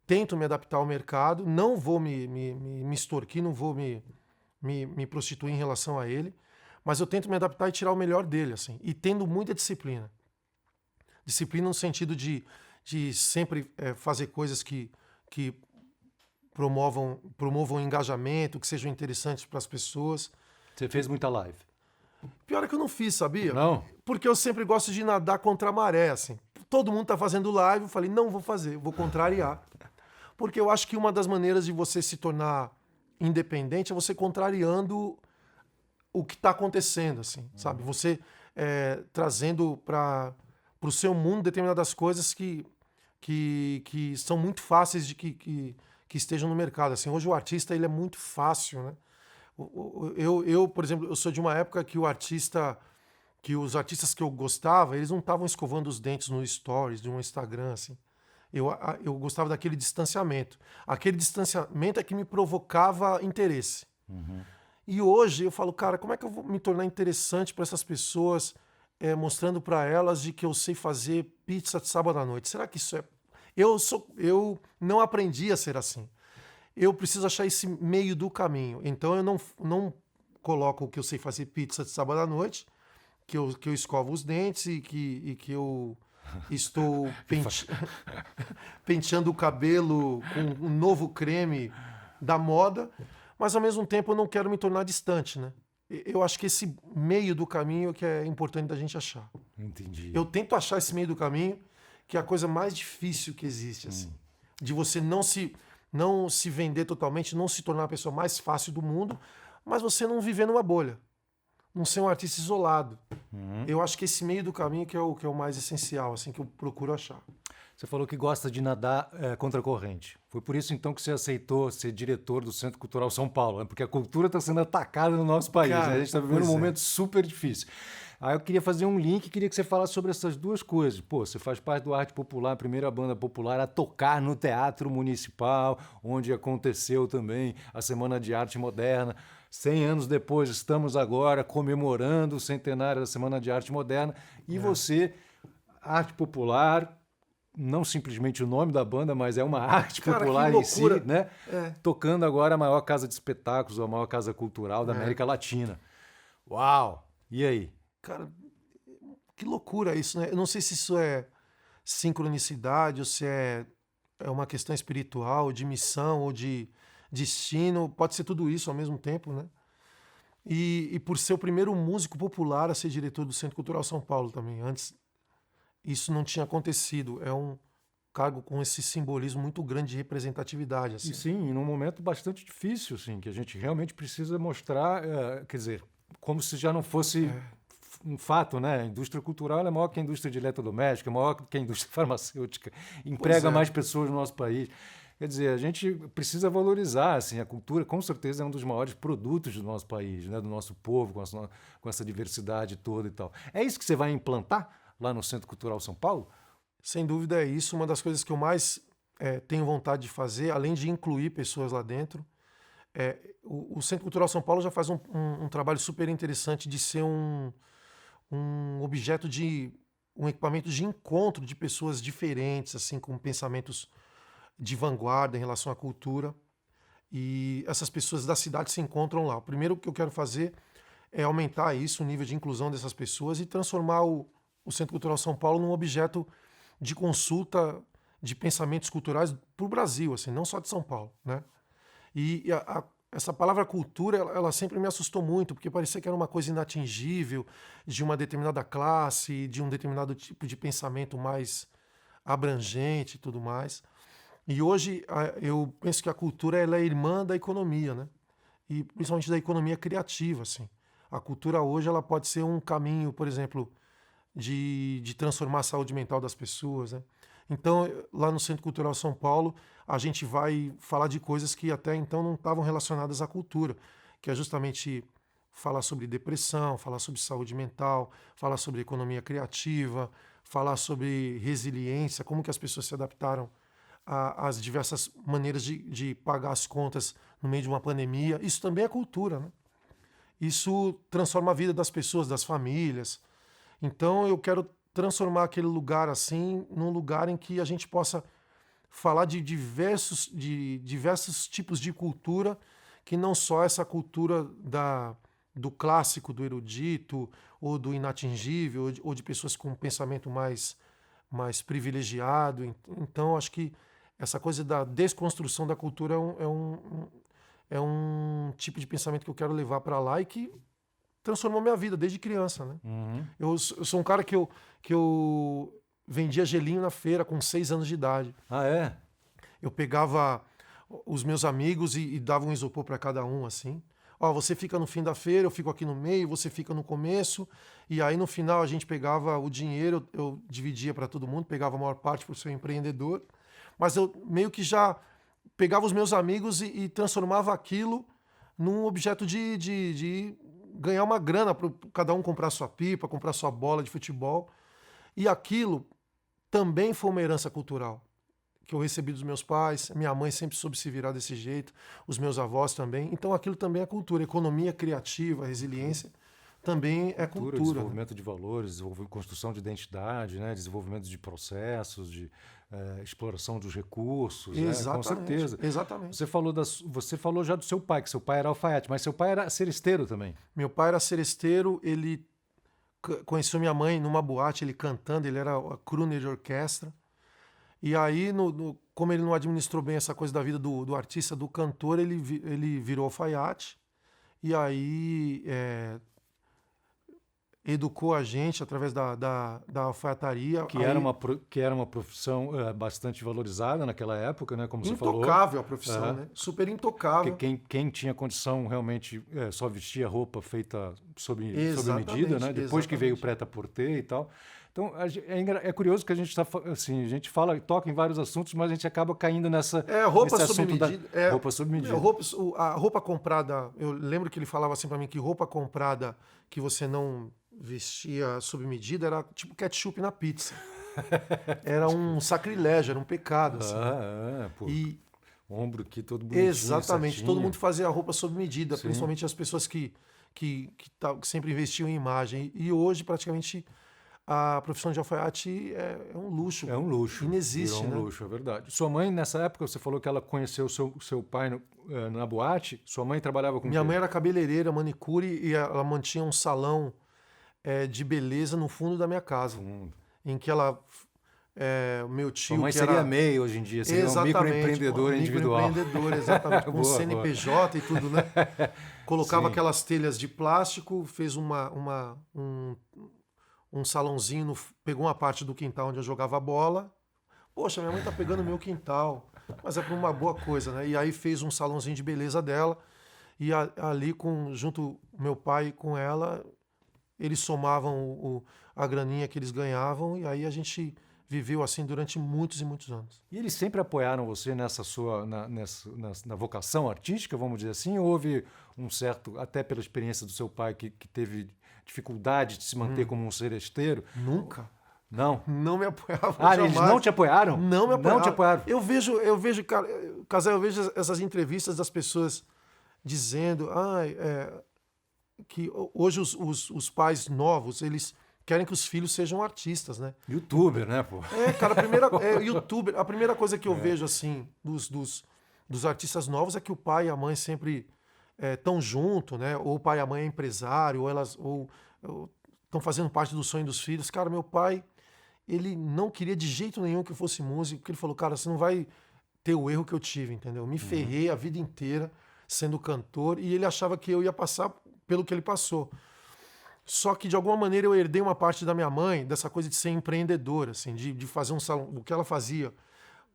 Speaker 3: tento me adaptar ao mercado, não vou me extorquir, não vou me prostituir em relação a ele, mas eu tento me adaptar e tirar o melhor dele, assim, e tendo muita disciplina. Disciplina no sentido de sempre fazer coisas que promovam engajamento, que sejam interessantes para as pessoas.
Speaker 2: Você fez muita live?
Speaker 3: Pior é que eu não fiz, sabia?
Speaker 2: Não?
Speaker 3: Porque eu sempre gosto de nadar contra a maré, assim. Todo mundo tá fazendo live, eu falei, não vou fazer, vou contrariar. Porque eu acho que uma das maneiras de você se tornar independente é você contrariando o que está acontecendo, assim, sabe? Você trazendo para o seu mundo determinadas coisas que são muito fáceis de que estejam no mercado. Assim, hoje o artista ele é muito fácil, né? Eu, por exemplo, eu sou de uma época que os artistas que eu gostava, eles não estavam escovando os dentes no stories de um Instagram, assim. Eu gostava daquele distanciamento. Aquele distanciamento é que me provocava interesse. E hoje eu falo, cara, como é que eu vou me tornar interessante para essas pessoas, mostrando para elas de que eu sei fazer pizza de sábado à noite? Será que isso é... Eu não aprendi a ser assim. Eu preciso achar esse meio do caminho. Então eu não coloco que eu sei fazer pizza de sábado à noite, que eu escovo os dentes e que eu estou penteando o cabelo com um novo creme da moda, mas ao mesmo tempo eu não quero me tornar distante, né? Eu acho que esse meio do caminho que é importante da gente achar.
Speaker 2: Entendi.
Speaker 3: Eu tento achar esse meio do caminho, que é a coisa mais difícil que existe, assim. De você não se vender totalmente, não se tornar a pessoa mais fácil do mundo, mas você não viver numa bolha. Não ser um artista isolado. Eu acho que esse meio do caminho que é o mais essencial, assim, que eu procuro achar.
Speaker 2: Você falou que gosta de nadar contra a corrente. Foi por isso, então, que você aceitou ser diretor do Centro Cultural São Paulo, né? Porque a cultura está sendo atacada no nosso país,
Speaker 3: Cara,
Speaker 2: né? A gente está vivendo um momento super difícil. Aí eu queria fazer um link, queria que você falasse sobre essas duas coisas. Pô, você faz parte do Arte Popular, a primeira banda popular a tocar no Teatro Municipal, onde aconteceu também a Semana de Arte Moderna. 100 anos depois, estamos agora comemorando o centenário da Semana de Arte Moderna. E você, Arte Popular, não simplesmente o nome da banda, mas é uma arte popular em si, né? Tocando agora a maior casa de espetáculos, a maior casa cultural da América Latina. Uau! E aí?
Speaker 3: Cara, que loucura isso, né? Eu não sei se isso é sincronicidade ou se é uma questão espiritual, de missão ou de destino. Pode ser tudo isso ao mesmo tempo, né? E por ser o primeiro músico popular a ser diretor do Centro Cultural São Paulo também. Antes, isso não tinha acontecido. É um cargo com esse simbolismo muito grande de representatividade. Assim.
Speaker 2: E sim, num momento bastante difícil, assim, que a gente realmente precisa mostrar, quer dizer, como se já não fosse um fato, né? A indústria cultural é maior que a indústria de eletrodoméstica, é maior que a indústria farmacêutica, emprega mais pessoas no nosso país. Quer dizer, a gente precisa valorizar, assim, a cultura, com certeza é um dos maiores produtos do nosso país, né? Do nosso povo, com essa diversidade toda e tal. É isso que você vai implantar lá no Centro Cultural São Paulo?
Speaker 3: Sem dúvida é isso. Uma das coisas que eu mais tenho vontade de fazer, além de incluir pessoas lá dentro, o Centro Cultural São Paulo já faz um trabalho super interessante de ser um objeto um equipamento de encontro de pessoas diferentes, assim, com pensamentos de vanguarda em relação à cultura. E essas pessoas da cidade se encontram lá. O primeiro que eu quero fazer é aumentar isso, o nível de inclusão dessas pessoas e transformar o Centro Cultural São Paulo num objeto de consulta de pensamentos culturais para o Brasil, assim, não só de São Paulo, né? E essa palavra cultura, ela sempre me assustou muito, porque parecia que era uma coisa inatingível, de uma determinada classe, de um determinado tipo de pensamento mais abrangente e tudo mais. E hoje eu penso que a cultura ela é irmã da economia, né? E principalmente da economia criativa, assim. A cultura hoje ela pode ser um caminho, por exemplo, de transformar a saúde mental das pessoas, né? Então, lá no Centro Cultural São Paulo, a gente vai falar de coisas que até então não estavam relacionadas à cultura, que é justamente falar sobre depressão, falar sobre saúde mental, falar sobre economia criativa, falar sobre resiliência, como que as pessoas se adaptaram às diversas maneiras de pagar as contas no meio de uma pandemia. Isso também é cultura, né? Isso transforma a vida das pessoas, das famílias. Então eu quero transformar aquele lugar assim num lugar em que a gente possa falar de diversos tipos de cultura, que não só essa cultura do clássico, do erudito, ou do inatingível, ou de pessoas com um pensamento mais privilegiado. Então acho que essa coisa da desconstrução da cultura é um tipo de pensamento que eu quero levar para lá e que transformou minha vida desde criança, né?
Speaker 2: Uhum.
Speaker 3: Eu sou um cara que eu vendia gelinho na feira com 6 anos de idade.
Speaker 2: Ah, é?
Speaker 3: Eu pegava os meus amigos e dava um isopor para cada um, assim. Ó, você fica no fim da feira, eu fico aqui no meio, você fica no começo. E aí no final a gente pegava o dinheiro, eu dividia para todo mundo, pegava a maior parte para o seu empreendedor. Mas eu meio que já pegava os meus amigos e transformava aquilo num objeto de ganhar uma grana para cada um comprar sua pipa, comprar sua bola de futebol. E aquilo também foi uma herança cultural que eu recebi dos meus pais. Minha mãe sempre soube se virar desse jeito, os meus avós também. Então aquilo também é cultura. Economia criativa, resiliência também é cultura.
Speaker 2: Desenvolvimento, né? De valores, construção de identidade, né? Desenvolvimento de processos, de exploração dos recursos.
Speaker 3: Exatamente,
Speaker 2: né? Com certeza.
Speaker 3: Exatamente.
Speaker 2: Você falou já do seu pai, que seu pai era alfaiate, mas seu pai era seresteiro também.
Speaker 3: Meu pai era seresteiro, ele conheceu minha mãe numa boate, ele cantando, ele era a crooner de orquestra. E aí, como ele não administrou bem essa coisa da vida do artista, do cantor, ele virou alfaiate. E aí educou a gente através da alfaiataria.
Speaker 2: Que era uma profissão bastante valorizada naquela época, né? Como você falou.
Speaker 3: Intocável a profissão, né? Super intocável.
Speaker 2: Porque quem tinha condição realmente só vestia roupa feita sob medida, né? Depois que veio o prêt-à-porter e tal. Então, é curioso que a gente assim, a gente toca em vários assuntos, mas a gente acaba caindo
Speaker 3: roupa
Speaker 2: nesse
Speaker 3: sob
Speaker 2: assunto
Speaker 3: medida.
Speaker 2: Roupa sob medida.
Speaker 3: A roupa comprada, eu lembro que ele falava assim pra mim que roupa comprada que você não vestia sob medida era tipo ketchup na pizza. Era um sacrilégio, era um pecado. Assim.
Speaker 2: Pô. E ombro aqui todo bonitinho.
Speaker 3: Exatamente,
Speaker 2: certinho.
Speaker 3: todo mundo fazia roupa sob medida, sim. Principalmente as pessoas que sempre investiam em imagem. E hoje, praticamente, a profissão de alfaiate é um luxo.
Speaker 2: É um luxo.
Speaker 3: Inexiste,
Speaker 2: né? É um luxo, é verdade. Sua mãe, nessa época, você falou que ela conheceu seu pai na boate. Sua mãe trabalhava com
Speaker 3: Minha mãe era cabeleireira, manicure, e ela mantinha um salão de beleza no fundo da minha casa. Em que ela... meu tio...
Speaker 2: Sua mãe seria MEI hoje em dia, seria um microempreendedor individual.
Speaker 3: Microempreendedor, exatamente, com CNPJ e tudo, né? Colocava aquelas telhas de plástico, fez um salãozinho, pegou uma parte do quintal onde eu jogava bola. Poxa, minha mãe tá pegando meu quintal, mas é por uma boa coisa, né? E aí fez um salãozinho de beleza dela e ali, junto meu pai com ela, eles somavam a graninha que eles ganhavam, e aí a gente viveu assim durante muitos e muitos anos.
Speaker 2: E eles sempre apoiaram você na vocação artística, vamos dizer assim? Ou houve um certo, até pela experiência do seu pai, que teve dificuldade de se manter como um seresteiro?
Speaker 3: Nunca.
Speaker 2: Não?
Speaker 3: Não me apoiavam
Speaker 2: Eles
Speaker 3: jamais.
Speaker 2: não te apoiaram?
Speaker 3: Não me apoiaram.
Speaker 2: Não te apoiaram?
Speaker 3: Eu vejo, cara, Casé, eu vejo essas entrevistas das pessoas dizendo que hoje os pais novos, eles querem que os filhos sejam artistas, né?
Speaker 2: Youtuber, né, pô?
Speaker 3: Cara, youtuber. A primeira coisa que eu vejo, assim, dos artistas novos é que o pai e a mãe sempre estão junto, né? Ou o pai e a mãe é empresário, ou estão fazendo parte do sonho dos filhos. Cara, meu pai, ele não queria de jeito nenhum que eu fosse músico, porque ele falou, cara, você não vai ter o erro que eu tive, entendeu? Me ferrei a vida inteira sendo cantor, e ele achava que eu ia passar pelo que ele passou. Só que, de alguma maneira, eu herdei uma parte da minha mãe, dessa coisa de ser empreendedora, assim, de fazer um salão. O que ela fazia,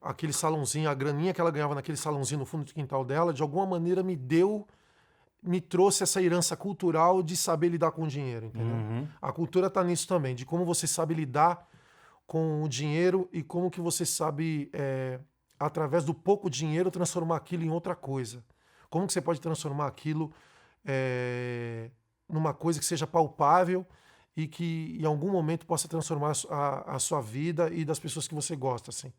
Speaker 3: aquele salãozinho, a graninha que ela ganhava naquele salãozinho no fundo do quintal dela, de alguma maneira me trouxe essa herança cultural de saber lidar com o dinheiro, entendeu? A cultura está nisso também, de como você sabe lidar com o dinheiro e como que você sabe, através do pouco dinheiro, transformar aquilo em outra coisa. Como que você pode transformar aquilo numa coisa que seja palpável e que em algum momento possa transformar a sua vida e das pessoas que você gosta, assim.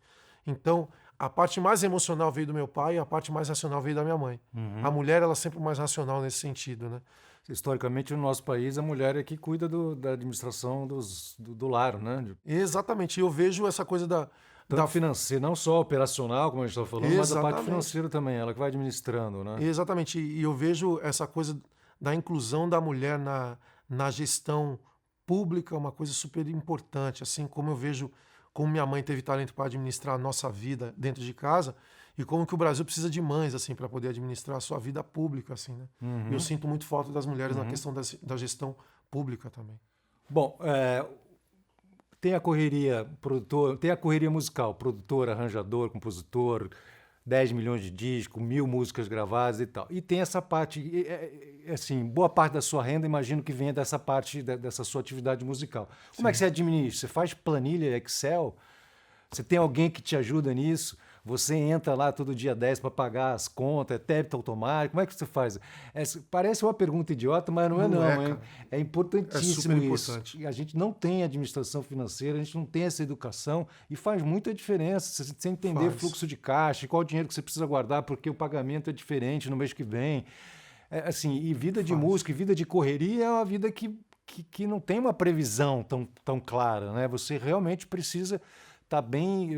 Speaker 3: Então, a parte mais emocional veio do meu pai e a parte mais racional veio da minha mãe. A mulher, ela é sempre mais racional nesse sentido, né?
Speaker 2: Historicamente, no nosso país, a mulher é que cuida da administração do lar, né?
Speaker 3: Exatamente. E eu vejo essa coisa
Speaker 2: da financeira, não só operacional, como a gente estava falando, mas a parte
Speaker 3: Exatamente.
Speaker 2: financeira também, ela que vai administrando, né?
Speaker 3: Exatamente. E eu vejo essa coisa da inclusão da mulher na gestão pública, uma coisa super importante, assim como eu vejo como minha mãe teve talento para administrar a nossa vida dentro de casa e como que o Brasil precisa de mães, assim, para poder administrar a sua vida pública, assim, né? E eu sinto muito falta das mulheres na questão da gestão pública também.
Speaker 2: Bom, tem a correria produtor, tem a correria musical, produtor, arranjador, compositor, 10 milhões de discos, 1000 músicas gravadas e tal. E tem essa parte, assim, boa parte da sua renda, imagino que venha dessa parte, dessa sua atividade musical. Como é que você administra? Você faz planilha Excel? Você tem alguém que te ajuda nisso? Você entra lá todo dia 10 para pagar as contas, é débito automático? Como é que você faz? Parece uma pergunta idiota, mas não é não. É importantíssimo
Speaker 3: super
Speaker 2: isso.
Speaker 3: importante.
Speaker 2: A gente não tem administração financeira, a gente não tem essa educação e faz muita diferença você entender fluxo de caixa, qual o dinheiro que você precisa guardar, porque o pagamento é diferente no mês que vem. Assim, e vida de música e vida de correria é uma vida que não tem uma previsão tão clara, né? Você realmente precisa tá bem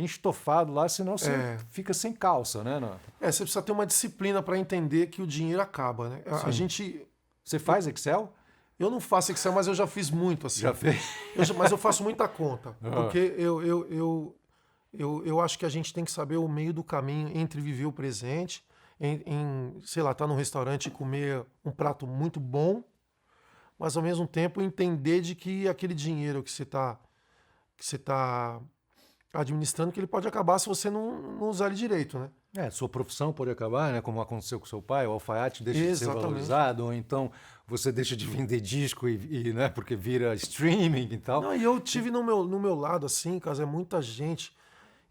Speaker 2: estofado lá, senão você fica sem calça, né?
Speaker 3: Você precisa ter uma disciplina para entender que o dinheiro acaba, né? A gente...
Speaker 2: Você faz Excel?
Speaker 3: Eu não faço Excel, mas eu já fiz muito, assim.
Speaker 2: Já fez?
Speaker 3: Mas eu faço muita conta, porque eu acho que a gente tem que saber o meio do caminho entre viver o presente, sei lá, estar num restaurante e comer um prato muito bom, mas ao mesmo tempo entender de que aquele dinheiro que você está administrando, que ele pode acabar se você não usar ele direito, né?
Speaker 2: Sua profissão pode acabar, né? Como aconteceu com seu pai, o alfaiate deixa de ser
Speaker 3: Exatamente.
Speaker 2: valorizado, ou então você deixa de vender disco né? Porque vira streaming e tal.
Speaker 3: Não, e eu tive no meu lado, assim, Casa, muita gente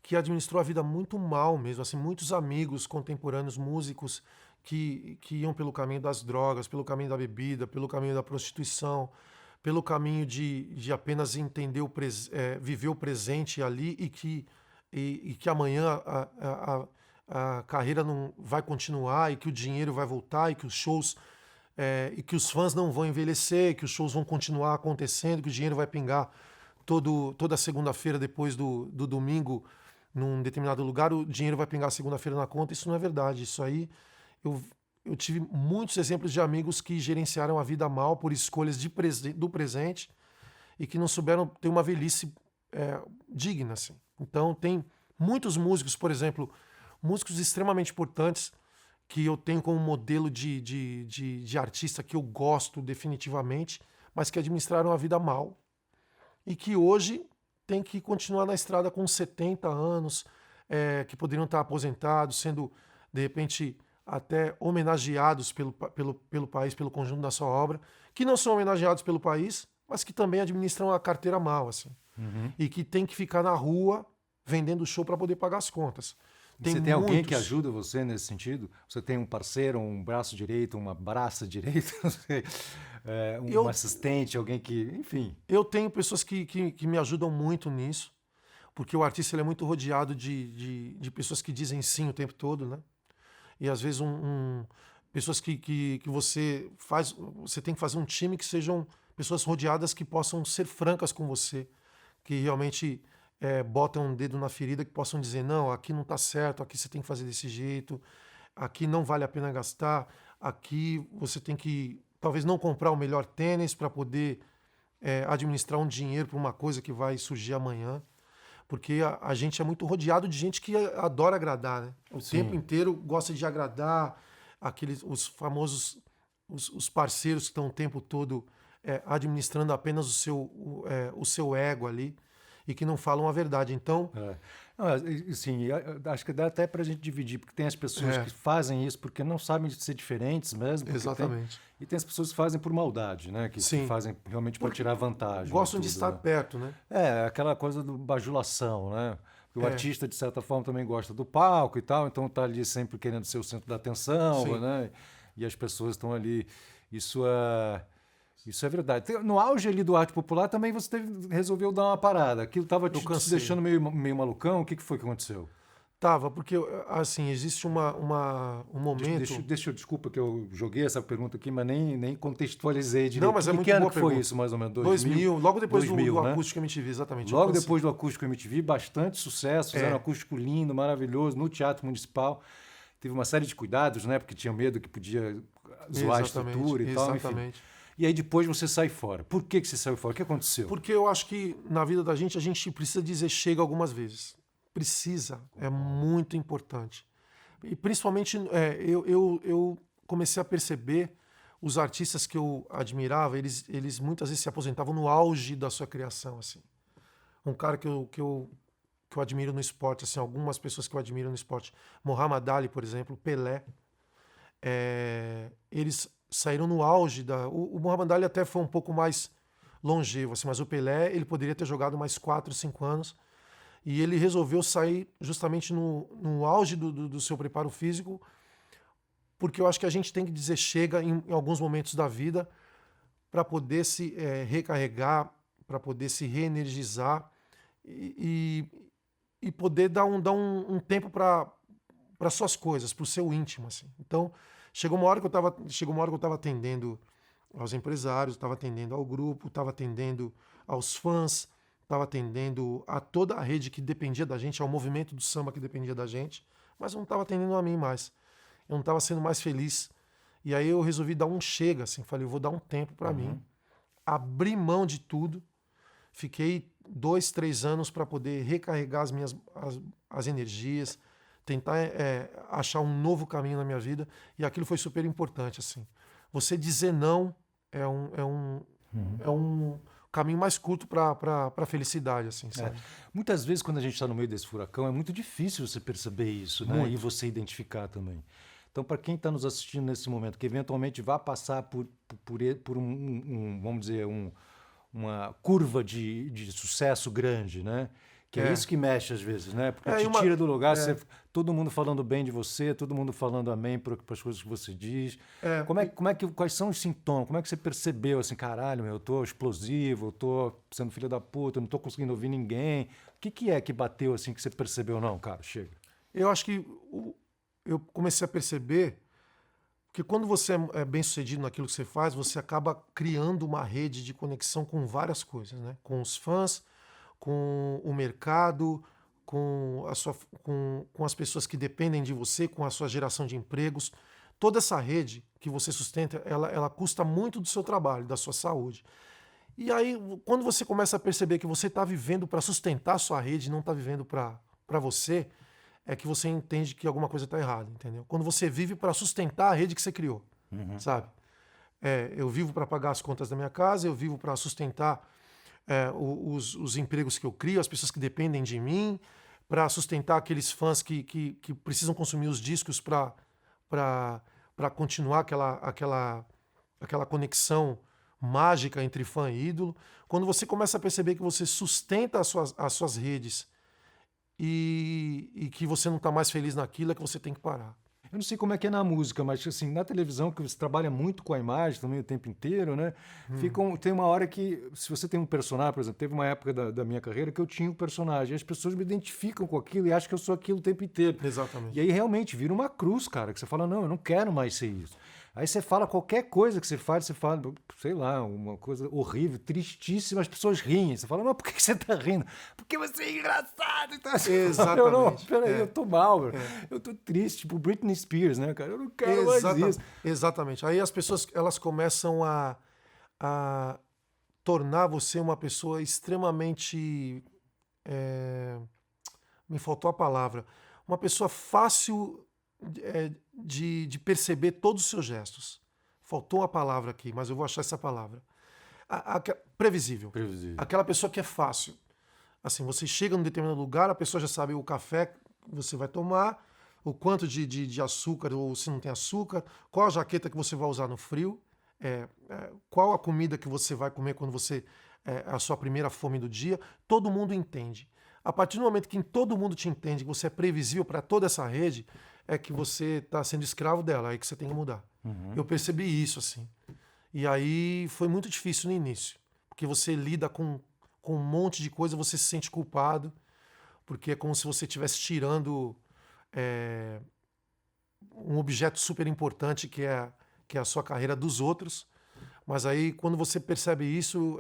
Speaker 3: que administrou a vida muito mal mesmo, assim, muitos amigos contemporâneos, músicos que iam pelo caminho das drogas, pelo caminho da bebida, pelo caminho da prostituição, pelo caminho de apenas entender viver o presente ali e que amanhã a carreira não vai continuar e que o dinheiro vai voltar e que os shows e que os fãs não vão envelhecer, que os shows vão continuar acontecendo, que o dinheiro vai pingar toda segunda-feira depois do domingo num determinado lugar, o dinheiro vai pingar segunda-feira na conta. Isso não é verdade. Isso aí eu tive muitos exemplos de amigos que gerenciaram a vida mal por escolhas do presente e que não souberam ter uma velhice digna, assim. Então, tem muitos músicos, por exemplo, músicos extremamente importantes que eu tenho como modelo de artista que eu gosto definitivamente, mas que administraram a vida mal e que hoje tem que continuar na estrada com 70 anos, que poderiam estar aposentados, sendo, de repente, até homenageados pelo país, pelo conjunto da sua obra, que não são homenageados pelo país, mas que também administram a carteira mal, assim. E que tem que ficar na rua vendendo show para poder pagar as contas.
Speaker 2: Você tem alguém que ajuda você nesse sentido? Você tem um parceiro, um braço direito, uma braça direita, não sei, um assistente, alguém que... Enfim.
Speaker 3: Eu tenho pessoas que me ajudam muito nisso, porque o artista ele é muito rodeado de pessoas que dizem sim o tempo todo, né? E às vezes pessoas que você tem que fazer um time que sejam pessoas rodeadas que possam ser francas com você, que realmente botam um dedo na ferida, que possam dizer, não, aqui não está certo, aqui você tem que fazer desse jeito, aqui não vale a pena gastar, aqui você tem que talvez não comprar o melhor tênis para poder administrar um dinheiro para uma coisa que vai surgir amanhã. Porque a gente é muito rodeado de gente que adora agradar, né? O tempo inteiro gosta de agradar, os famosos os parceiros que estão o tempo todo administrando apenas o seu ego ali e que não falam a verdade. Então...
Speaker 2: Sim, acho que dá até para a gente dividir, porque tem as pessoas que fazem isso porque não sabem ser diferentes mesmo.
Speaker 3: Exatamente.
Speaker 2: E tem as pessoas que fazem por maldade, né? Que fazem realmente para tirar vantagem.
Speaker 3: Gostam de estar perto, né?
Speaker 2: Aquela coisa do bajulação, né? O artista, de certa forma, também gosta do palco e tal, então está ali sempre querendo ser o centro da atenção, né? E as pessoas estão ali. Isso é verdade. No auge ali do arte popular também você resolveu dar uma parada. Aquilo estava te deixando meio malucão. O que foi que aconteceu?
Speaker 3: Tava, porque assim, existe um momento...
Speaker 2: Desculpa que eu joguei essa pergunta aqui, mas nem contextualizei direito.
Speaker 3: Não, mas é muito
Speaker 2: boa
Speaker 3: pergunta.
Speaker 2: Que foi isso, mais ou menos?
Speaker 3: 2000, logo depois
Speaker 2: 2000,
Speaker 3: do
Speaker 2: né?
Speaker 3: Acústico MTV, exatamente.
Speaker 2: Logo depois do Acústico MTV, bastante sucesso, fizeram um acústico lindo, maravilhoso, no Teatro Municipal. Teve uma série de cuidados, né? Porque tinha medo que podia zoar a estrutura e tal, enfim. E aí depois você sai fora. Por que você saiu fora? O que aconteceu?
Speaker 3: Porque eu acho que na vida da gente a gente precisa dizer chega algumas vezes. Precisa, é muito importante. E principalmente eu comecei a perceber os artistas que eu admirava, eles muitas vezes se aposentavam no auge da sua criação, assim. Um cara que eu admiro no esporte, assim, algumas pessoas que eu admiro no esporte, Muhammad Ali, por exemplo, Pelé, eles saíram no auge o Muhammad Ali até foi um pouco mais longevo, assim, mas o Pelé ele poderia ter jogado mais 4, 5 anos e ele resolveu sair justamente no auge do seu preparo físico, porque eu acho que a gente tem que dizer chega em alguns momentos da vida para poder se recarregar, para poder se reenergizar e poder dar um tempo para suas coisas, para o seu íntimo, assim. Então chegou uma hora que eu estava atendendo aos empresários, estava atendendo ao grupo, estava atendendo aos fãs, estava atendendo a toda a rede que dependia da gente, ao movimento do samba que dependia da gente, mas eu não estava atendendo a mim mais. Eu não estava sendo mais feliz. E aí eu resolvi dar um chega, assim, falei, eu vou dar um tempo para mim, abrir mão de tudo. Fiquei 2, 3 anos para poder recarregar as energias, tentar achar um novo caminho na minha vida, e aquilo foi super importante, assim. Você dizer não é um caminho mais curto para a felicidade, assim, sabe?
Speaker 2: Muitas vezes, quando a gente está no meio desse furacão, é muito difícil você perceber isso, né? E você identificar também. Então, para quem está nos assistindo nesse momento, que eventualmente vai passar por vamos dizer, uma curva de sucesso grande, né? Que é isso que mexe às vezes, né? Porque te tira do lugar, todo mundo falando bem de você, todo mundo falando amém para as coisas que você diz. Quais são os sintomas? Como é que você percebeu assim, caralho, eu tô explosivo, eu tô sendo filho da puta, eu não tô conseguindo ouvir ninguém. O que é que bateu assim que você percebeu? Não, cara, chega.
Speaker 3: Eu acho que eu comecei a perceber que quando você é bem sucedido naquilo que você faz, você acaba criando uma rede de conexão com várias coisas, né? Com os fãs, com o mercado, com as pessoas que dependem de você, com a sua geração de empregos. Toda essa rede que você sustenta, ela custa muito do seu trabalho, da sua saúde. E aí, quando você começa a perceber que você está vivendo para sustentar a sua rede e não está vivendo para você, é que você entende que alguma coisa está errada, entendeu? Quando você vive para sustentar a rede que você criou, sabe? Eu vivo para pagar as contas da minha casa, eu vivo para sustentar os empregos que eu crio, as pessoas que dependem de mim, para sustentar aqueles fãs que precisam consumir os discos para para continuar aquela conexão mágica entre fã e ídolo. Quando você começa a perceber que você sustenta as suas redes e que você não está mais feliz naquilo, é que você tem que parar.
Speaker 2: Eu não sei como é que é na música, mas assim, na televisão, que você trabalha muito com a imagem também o tempo inteiro, né? Tem uma hora que, se você tem um personagem, por exemplo, teve uma época da minha carreira que eu tinha um personagem, e as pessoas me identificam com aquilo e acham que eu sou aquilo o tempo inteiro.
Speaker 3: Exatamente.
Speaker 2: E aí realmente vira uma cruz, cara, que você fala, não, eu não quero mais ser isso. Aí você fala qualquer coisa que você fala, sei lá, uma coisa horrível, tristíssima, as pessoas riem. Você fala, mas por que você tá rindo? Porque você é engraçado. Então,
Speaker 3: Exatamente.
Speaker 2: Não, peraí, eu tô mal, eu tô triste, tipo Britney Spears, né, cara? Eu não quero mais isso.
Speaker 3: Exatamente. Aí as pessoas, elas começam a tornar você uma pessoa extremamente... me faltou a palavra. Uma pessoa fácil... de perceber todos os seus gestos. Faltou a palavra aqui, mas eu vou achar essa palavra. Previsível. Aquela pessoa que é fácil. Assim, você chega num determinado lugar, a pessoa já sabe o café que você vai tomar, o quanto de açúcar ou se não tem açúcar, qual a jaqueta que você vai usar no frio, qual a comida que você vai comer quando você a sua primeira fome do dia. Todo mundo entende. A partir do momento que todo mundo te entende, que você é previsível para toda essa rede, é que você está sendo escravo dela, aí que você tem que mudar. Eu percebi isso, assim. E aí foi muito difícil no início, porque você lida com um monte de coisa, você se sente culpado, porque é como se você estivesse tirando um objeto super importante que é a sua carreira dos outros. Mas aí, quando você percebe isso,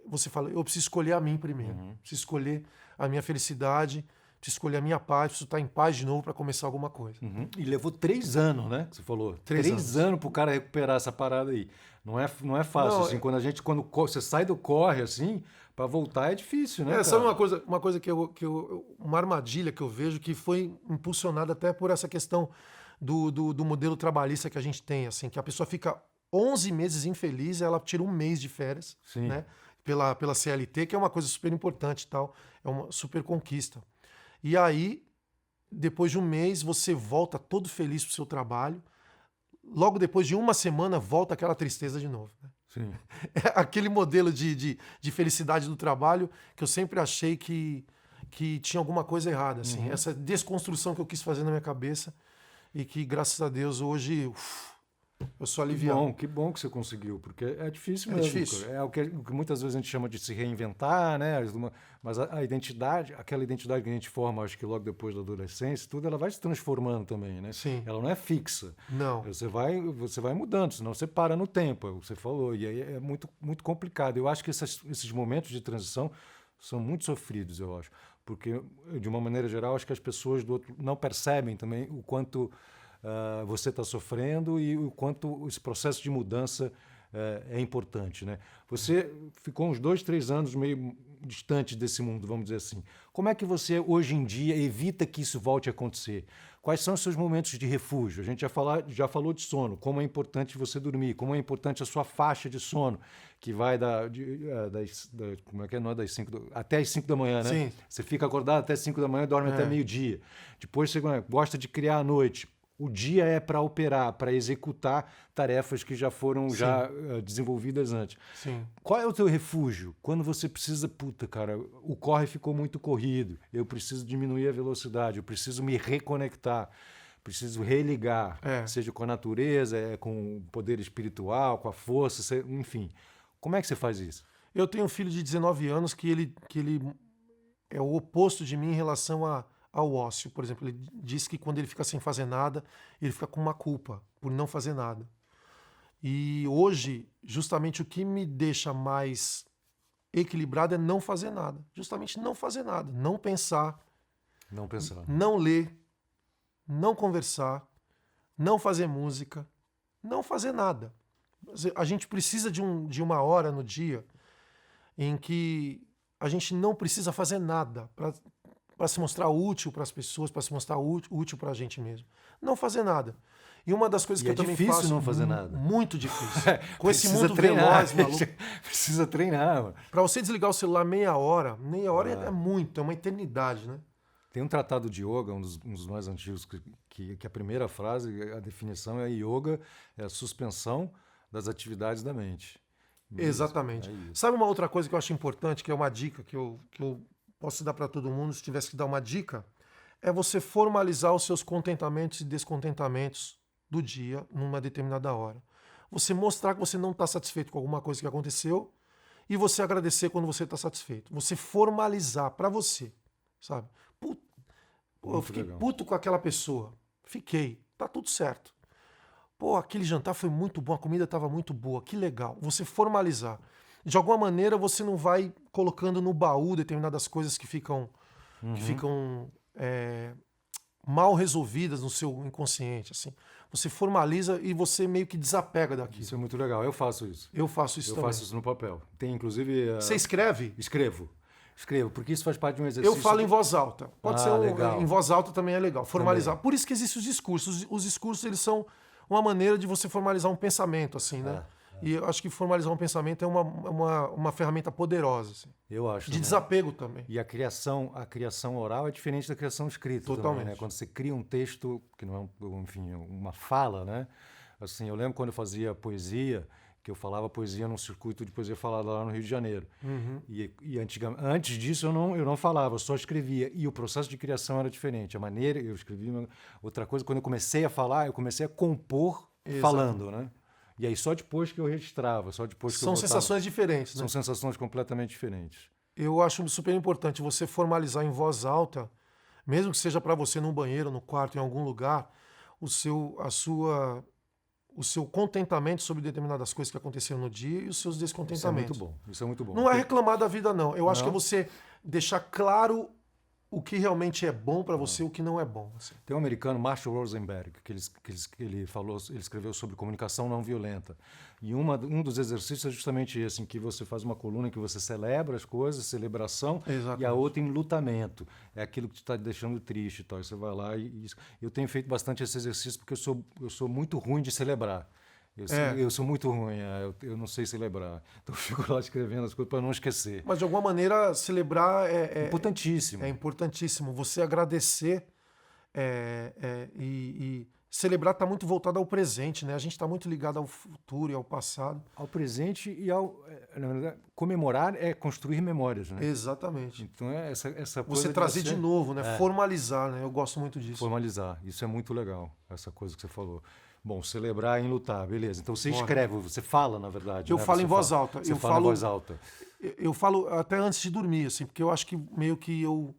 Speaker 3: você fala, eu preciso escolher a mim primeiro, preciso escolher a minha felicidade, preciso escolher a minha paz, preciso estar em paz de novo para começar alguma coisa.
Speaker 2: E levou 3 anos, né? Que você falou. 3 anos pro cara recuperar essa parada aí. Não é fácil,
Speaker 3: Não,
Speaker 2: assim. Quando você sai do corre, assim, para voltar é difícil, né?
Speaker 3: Sabe uma coisa uma armadilha que eu vejo que foi impulsionada até por essa questão do modelo trabalhista que a gente tem, assim, que a pessoa fica 11 meses infeliz, ela tira um mês de férias,
Speaker 2: Sim.
Speaker 3: né? Pela CLT, que é uma coisa super importante e tal, é uma super conquista. E aí, depois de um mês, você volta todo feliz pro seu trabalho. Logo depois de uma semana, volta aquela tristeza de novo. Né?
Speaker 2: Sim.
Speaker 3: É aquele modelo de felicidade do trabalho que eu sempre achei que tinha alguma coisa errada. Assim. Essa desconstrução que eu quis fazer na minha cabeça e que, graças a Deus, hoje eu sou aliviado.
Speaker 2: Que bom que você conseguiu, porque é difícil mesmo.
Speaker 3: Difícil.
Speaker 2: É o que muitas vezes a gente chama de se reinventar, né? Mas a identidade, aquela identidade que a gente forma, acho que logo depois da adolescência, tudo, ela vai se transformando também, né?
Speaker 3: Sim.
Speaker 2: Ela não é fixa.
Speaker 3: Não.
Speaker 2: Você vai mudando, senão você para no tempo, é o que você falou. E aí é muito, muito complicado. Eu acho que esses momentos de transição são muito sofridos, eu acho. Porque, de uma maneira geral, acho que as pessoas do outro não percebem também o quanto... você está sofrendo e o quanto esse processo de mudança é importante, né? Você ficou uns 2, 3 anos meio distante desse mundo, vamos dizer assim. Como é que você, hoje em dia, evita que isso volte a acontecer? Quais são os seus momentos de refúgio? A gente já falou de sono, como é importante você dormir, como é importante a sua faixa de sono, que vai como é que é? Não é das 5 até as 5 da manhã, né?
Speaker 3: Sim.
Speaker 2: Você fica acordado até 5 da manhã, dorme até meio-dia. Depois você gosta de criar à noite. O dia é para operar, para executar tarefas que já foram desenvolvidas antes.
Speaker 3: Sim.
Speaker 2: Qual é o teu refúgio? Quando você precisa, cara, o corre ficou muito corrido, eu preciso diminuir a velocidade, eu preciso me reconectar, preciso religar, seja com a natureza, com o poder espiritual, com a força, enfim. Como é que você faz isso?
Speaker 3: Eu tenho um filho de 19 anos que ele é o oposto de mim em relação ao ócio. Por exemplo, ele diz que quando ele fica sem fazer nada, ele fica com uma culpa por não fazer nada. E hoje, justamente o que me deixa mais equilibrado é não fazer nada. Justamente não fazer nada. Não pensar.
Speaker 2: Não pensar.
Speaker 3: Não ler. Não conversar. Não fazer música. Não fazer nada. A gente precisa de uma hora no dia em que a gente não precisa fazer nada para se mostrar útil para as pessoas, para se mostrar útil para a gente mesmo. Não fazer nada. E uma das coisas que eu também faço...
Speaker 2: É difícil não fazer nada.
Speaker 3: Muito difícil. Com esse mundo
Speaker 2: treinar,
Speaker 3: veloz, maluco.
Speaker 2: Precisa treinar.
Speaker 3: Para você desligar o celular meia hora é muito, é uma eternidade, né?
Speaker 2: Tem um tratado de yoga, um dos mais antigos, que a primeira frase, a definição é yoga, é a suspensão das atividades da mente.
Speaker 3: Exatamente. Sabe uma outra coisa que eu acho importante, que é uma dica que eu posso dar para todo mundo, se tivesse que dar uma dica, é você formalizar os seus contentamentos e descontentamentos do dia numa determinada hora. Você mostrar que você não está satisfeito com alguma coisa que aconteceu e você agradecer quando você está satisfeito. Você formalizar para você, sabe? Eu fiquei puto com aquela pessoa. Fiquei. Tá tudo certo. Pô, aquele jantar foi muito bom, a comida estava muito boa, que legal. Você formalizar. De alguma maneira, você não vai colocando no baú determinadas coisas que ficam mal resolvidas no seu inconsciente. Assim. Você formaliza e você meio que desapega daquilo.
Speaker 2: Isso é muito legal. Eu faço isso.
Speaker 3: Eu faço isso também.
Speaker 2: Eu faço isso no papel. Tem, inclusive...
Speaker 3: Você escreve?
Speaker 2: Escrevo, porque isso faz parte de um exercício...
Speaker 3: Eu falo em voz alta. Pode ser
Speaker 2: legal.
Speaker 3: Em voz alta também é legal. Formalizar.
Speaker 2: Também.
Speaker 3: Por isso que existem os discursos. Os discursos, eles são uma maneira de você formalizar um pensamento, assim, né? E eu acho que formalizar um pensamento é uma ferramenta poderosa. Assim.
Speaker 2: Eu acho.
Speaker 3: De desapego também.
Speaker 2: E a criação oral é diferente da criação escrita.
Speaker 3: Totalmente.
Speaker 2: Também, né? Quando você cria um texto, que não é, enfim, uma fala, né? Assim, eu lembro quando eu fazia poesia, que eu falava poesia num circuito de poesia falada lá no Rio de Janeiro. E antes disso eu não falava, eu só escrevia. E o processo de criação era diferente. A maneira, eu escrevia... Outra coisa, quando eu comecei a falar, eu comecei a compor falando, né? E aí só depois que eu registrava, só depois que eu
Speaker 3: São
Speaker 2: botava.
Speaker 3: sensações diferentes, né?
Speaker 2: São sensações completamente diferentes.
Speaker 3: Eu acho super importante você formalizar em voz alta, mesmo que seja para você no banheiro, no quarto, em algum lugar, o seu contentamento sobre determinadas coisas que aconteceram no dia e os seus descontentamentos.
Speaker 2: Isso é muito bom.
Speaker 3: Não é reclamar da vida, não. Eu acho que é você deixar claro o que realmente é bom para você e o que não é bom. Assim.
Speaker 2: Tem um americano, Marshall Rosenberg, que ele escreveu sobre comunicação não violenta. E um dos exercícios é justamente esse, em que você faz uma coluna em que você celebra as coisas, celebração,
Speaker 3: Exatamente.
Speaker 2: E a outra em lutamento. É aquilo que te está deixando triste e tal. E você vai lá e eu tenho feito bastante esse exercício porque eu sou muito ruim de celebrar. Eu sou muito ruim, eu não sei celebrar. Então eu fico lá escrevendo as coisas para não esquecer.
Speaker 3: Mas de alguma maneira celebrar é
Speaker 2: importantíssimo.
Speaker 3: É importantíssimo. Você agradecer e celebrar está muito voltado ao presente, né? A gente está muito ligado ao futuro e ao passado.
Speaker 2: Ao presente e na verdade, comemorar é construir memórias, né?
Speaker 3: Exatamente.
Speaker 2: Então essa coisa
Speaker 3: você trazer de novo, né? Formalizar, né? Eu gosto muito disso.
Speaker 2: Formalizar, isso é muito legal, essa coisa que você falou. Bom, celebrar em lutar, beleza. Então você escreve, você fala, na verdade.
Speaker 3: Eu
Speaker 2: né?
Speaker 3: falo
Speaker 2: você
Speaker 3: em voz alta.
Speaker 2: Você fala em voz alta.
Speaker 3: Eu falo até antes de dormir, assim, porque eu acho que meio que eu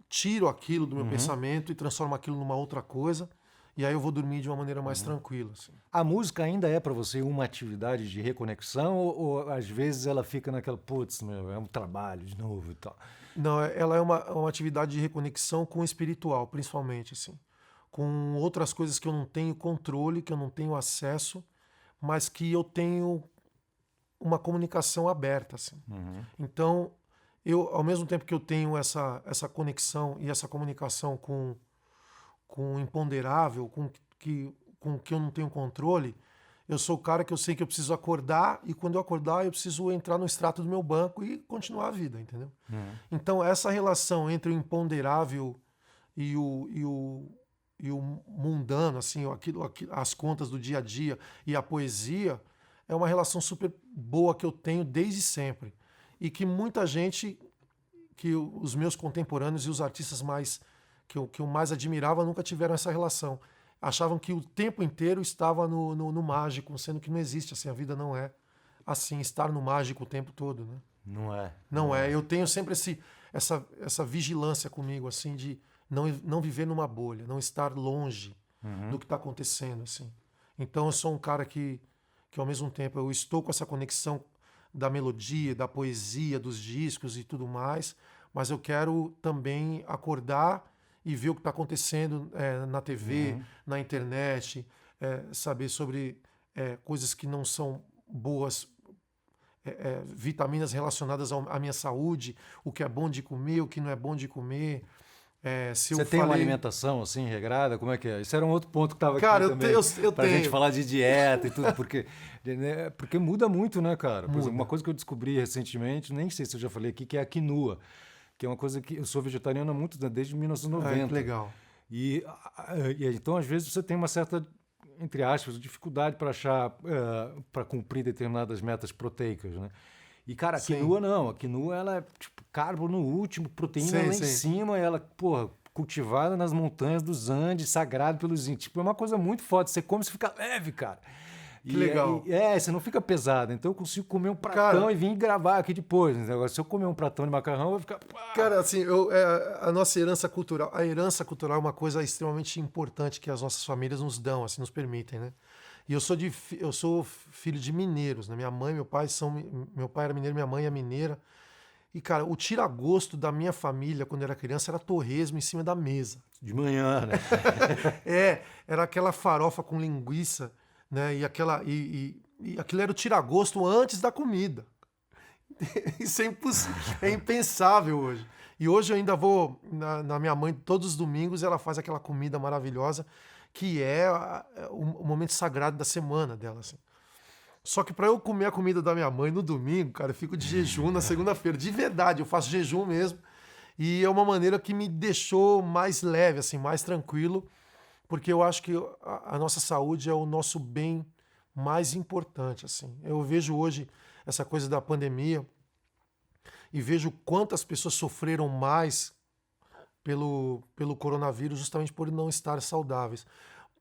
Speaker 3: tiro aquilo do meu pensamento e transformo aquilo numa outra coisa. E aí eu vou dormir de uma maneira mais tranquila. Assim.
Speaker 2: A música ainda é para você uma atividade de reconexão ou às vezes ela fica naquela, putz, é um trabalho de novo e tal?
Speaker 3: Não, ela é uma atividade de reconexão com o espiritual, principalmente, assim. Com outras coisas que eu não tenho controle, que eu não tenho acesso, mas que eu tenho uma comunicação aberta. Assim. Então, ao mesmo tempo que eu tenho essa conexão e essa comunicação com o imponderável, com o que eu não tenho controle, eu sou o cara que eu sei que eu preciso acordar e quando eu acordar eu preciso entrar no extrato do meu banco e continuar a vida, entendeu? Então, essa relação entre o imponderável e o mundano, assim, as contas do dia a dia e a poesia, é uma relação super boa que eu tenho desde sempre. E que muita gente, que os meus contemporâneos e os artistas que eu mais admirava nunca tiveram essa relação. Achavam que o tempo inteiro estava no mágico, sendo que não existe assim, a vida não é assim, estar no mágico o tempo todo. Né?
Speaker 2: Não é.
Speaker 3: Não é. Eu tenho sempre essa vigilância comigo, assim, de não viver numa bolha, não estar longe do que está acontecendo, assim. Então eu sou um cara que ao mesmo tempo eu estou com essa conexão da melodia, da poesia, dos discos e tudo mais, mas eu quero também acordar e ver o que está acontecendo na TV, na internet, saber sobre coisas que não são boas, vitaminas relacionadas à minha saúde, o que é bom de comer, o que não é bom de comer.
Speaker 2: Você tem uma alimentação assim, regrada? Como é que é? Isso era um outro ponto que estava
Speaker 3: cara,
Speaker 2: aqui também.
Speaker 3: Eu
Speaker 2: pra
Speaker 3: tenho.
Speaker 2: gente falar de dieta e tudo, porque muda muito, né, cara? Por
Speaker 3: Muda.
Speaker 2: exemplo, uma coisa que eu descobri recentemente, nem sei se eu já falei aqui, que é a quinua. que é uma coisa que eu sou vegetariano há muito, desde 1990.
Speaker 3: Que legal.
Speaker 2: E então, às vezes, você tem uma certa, entre aspas, dificuldade para achar, para cumprir determinadas metas proteicas, né? E, cara, a
Speaker 3: Sim.
Speaker 2: quinua não. A quinua, ela é tipo carbo no último, proteína lá em cima, ela, porra, cultivada nas montanhas dos Andes, sagrado pelos índios. Tipo, é uma coisa muito forte. Você come, você fica leve, cara.
Speaker 3: Que legal.
Speaker 2: Você não fica pesado. Então eu consigo comer um pratão e vir gravar aqui depois. Né? Agora, se eu comer um pratão de macarrão, eu vou ficar...
Speaker 3: Cara, assim, a nossa herança cultural... A herança cultural é uma coisa extremamente importante que as nossas famílias nos dão, assim, nos permitem, né? E eu sou filho de mineiros, né? Minha mãe e meu pai Meu pai era mineiro, minha mãe é mineira. E, cara, o tira-gosto da minha família, quando eu era criança, era torresmo em cima da mesa.
Speaker 2: De manhã, né?
Speaker 3: Era aquela farofa com linguiça, né? E aquilo era o tira-gosto antes da comida. Isso é impensável hoje. E hoje eu ainda vou na minha mãe todos os domingos, ela faz aquela comida maravilhosa que é o momento sagrado da semana dela, assim. Só que para eu comer a comida da minha mãe no domingo, cara, eu fico de jejum na segunda-feira. De verdade, eu faço jejum mesmo. E é uma maneira que me deixou mais leve, assim, mais tranquilo, porque eu acho que a nossa saúde é o nosso bem mais importante, assim. Eu vejo hoje essa coisa da pandemia e vejo quantas pessoas sofreram mais pelo coronavírus justamente por não estar saudáveis.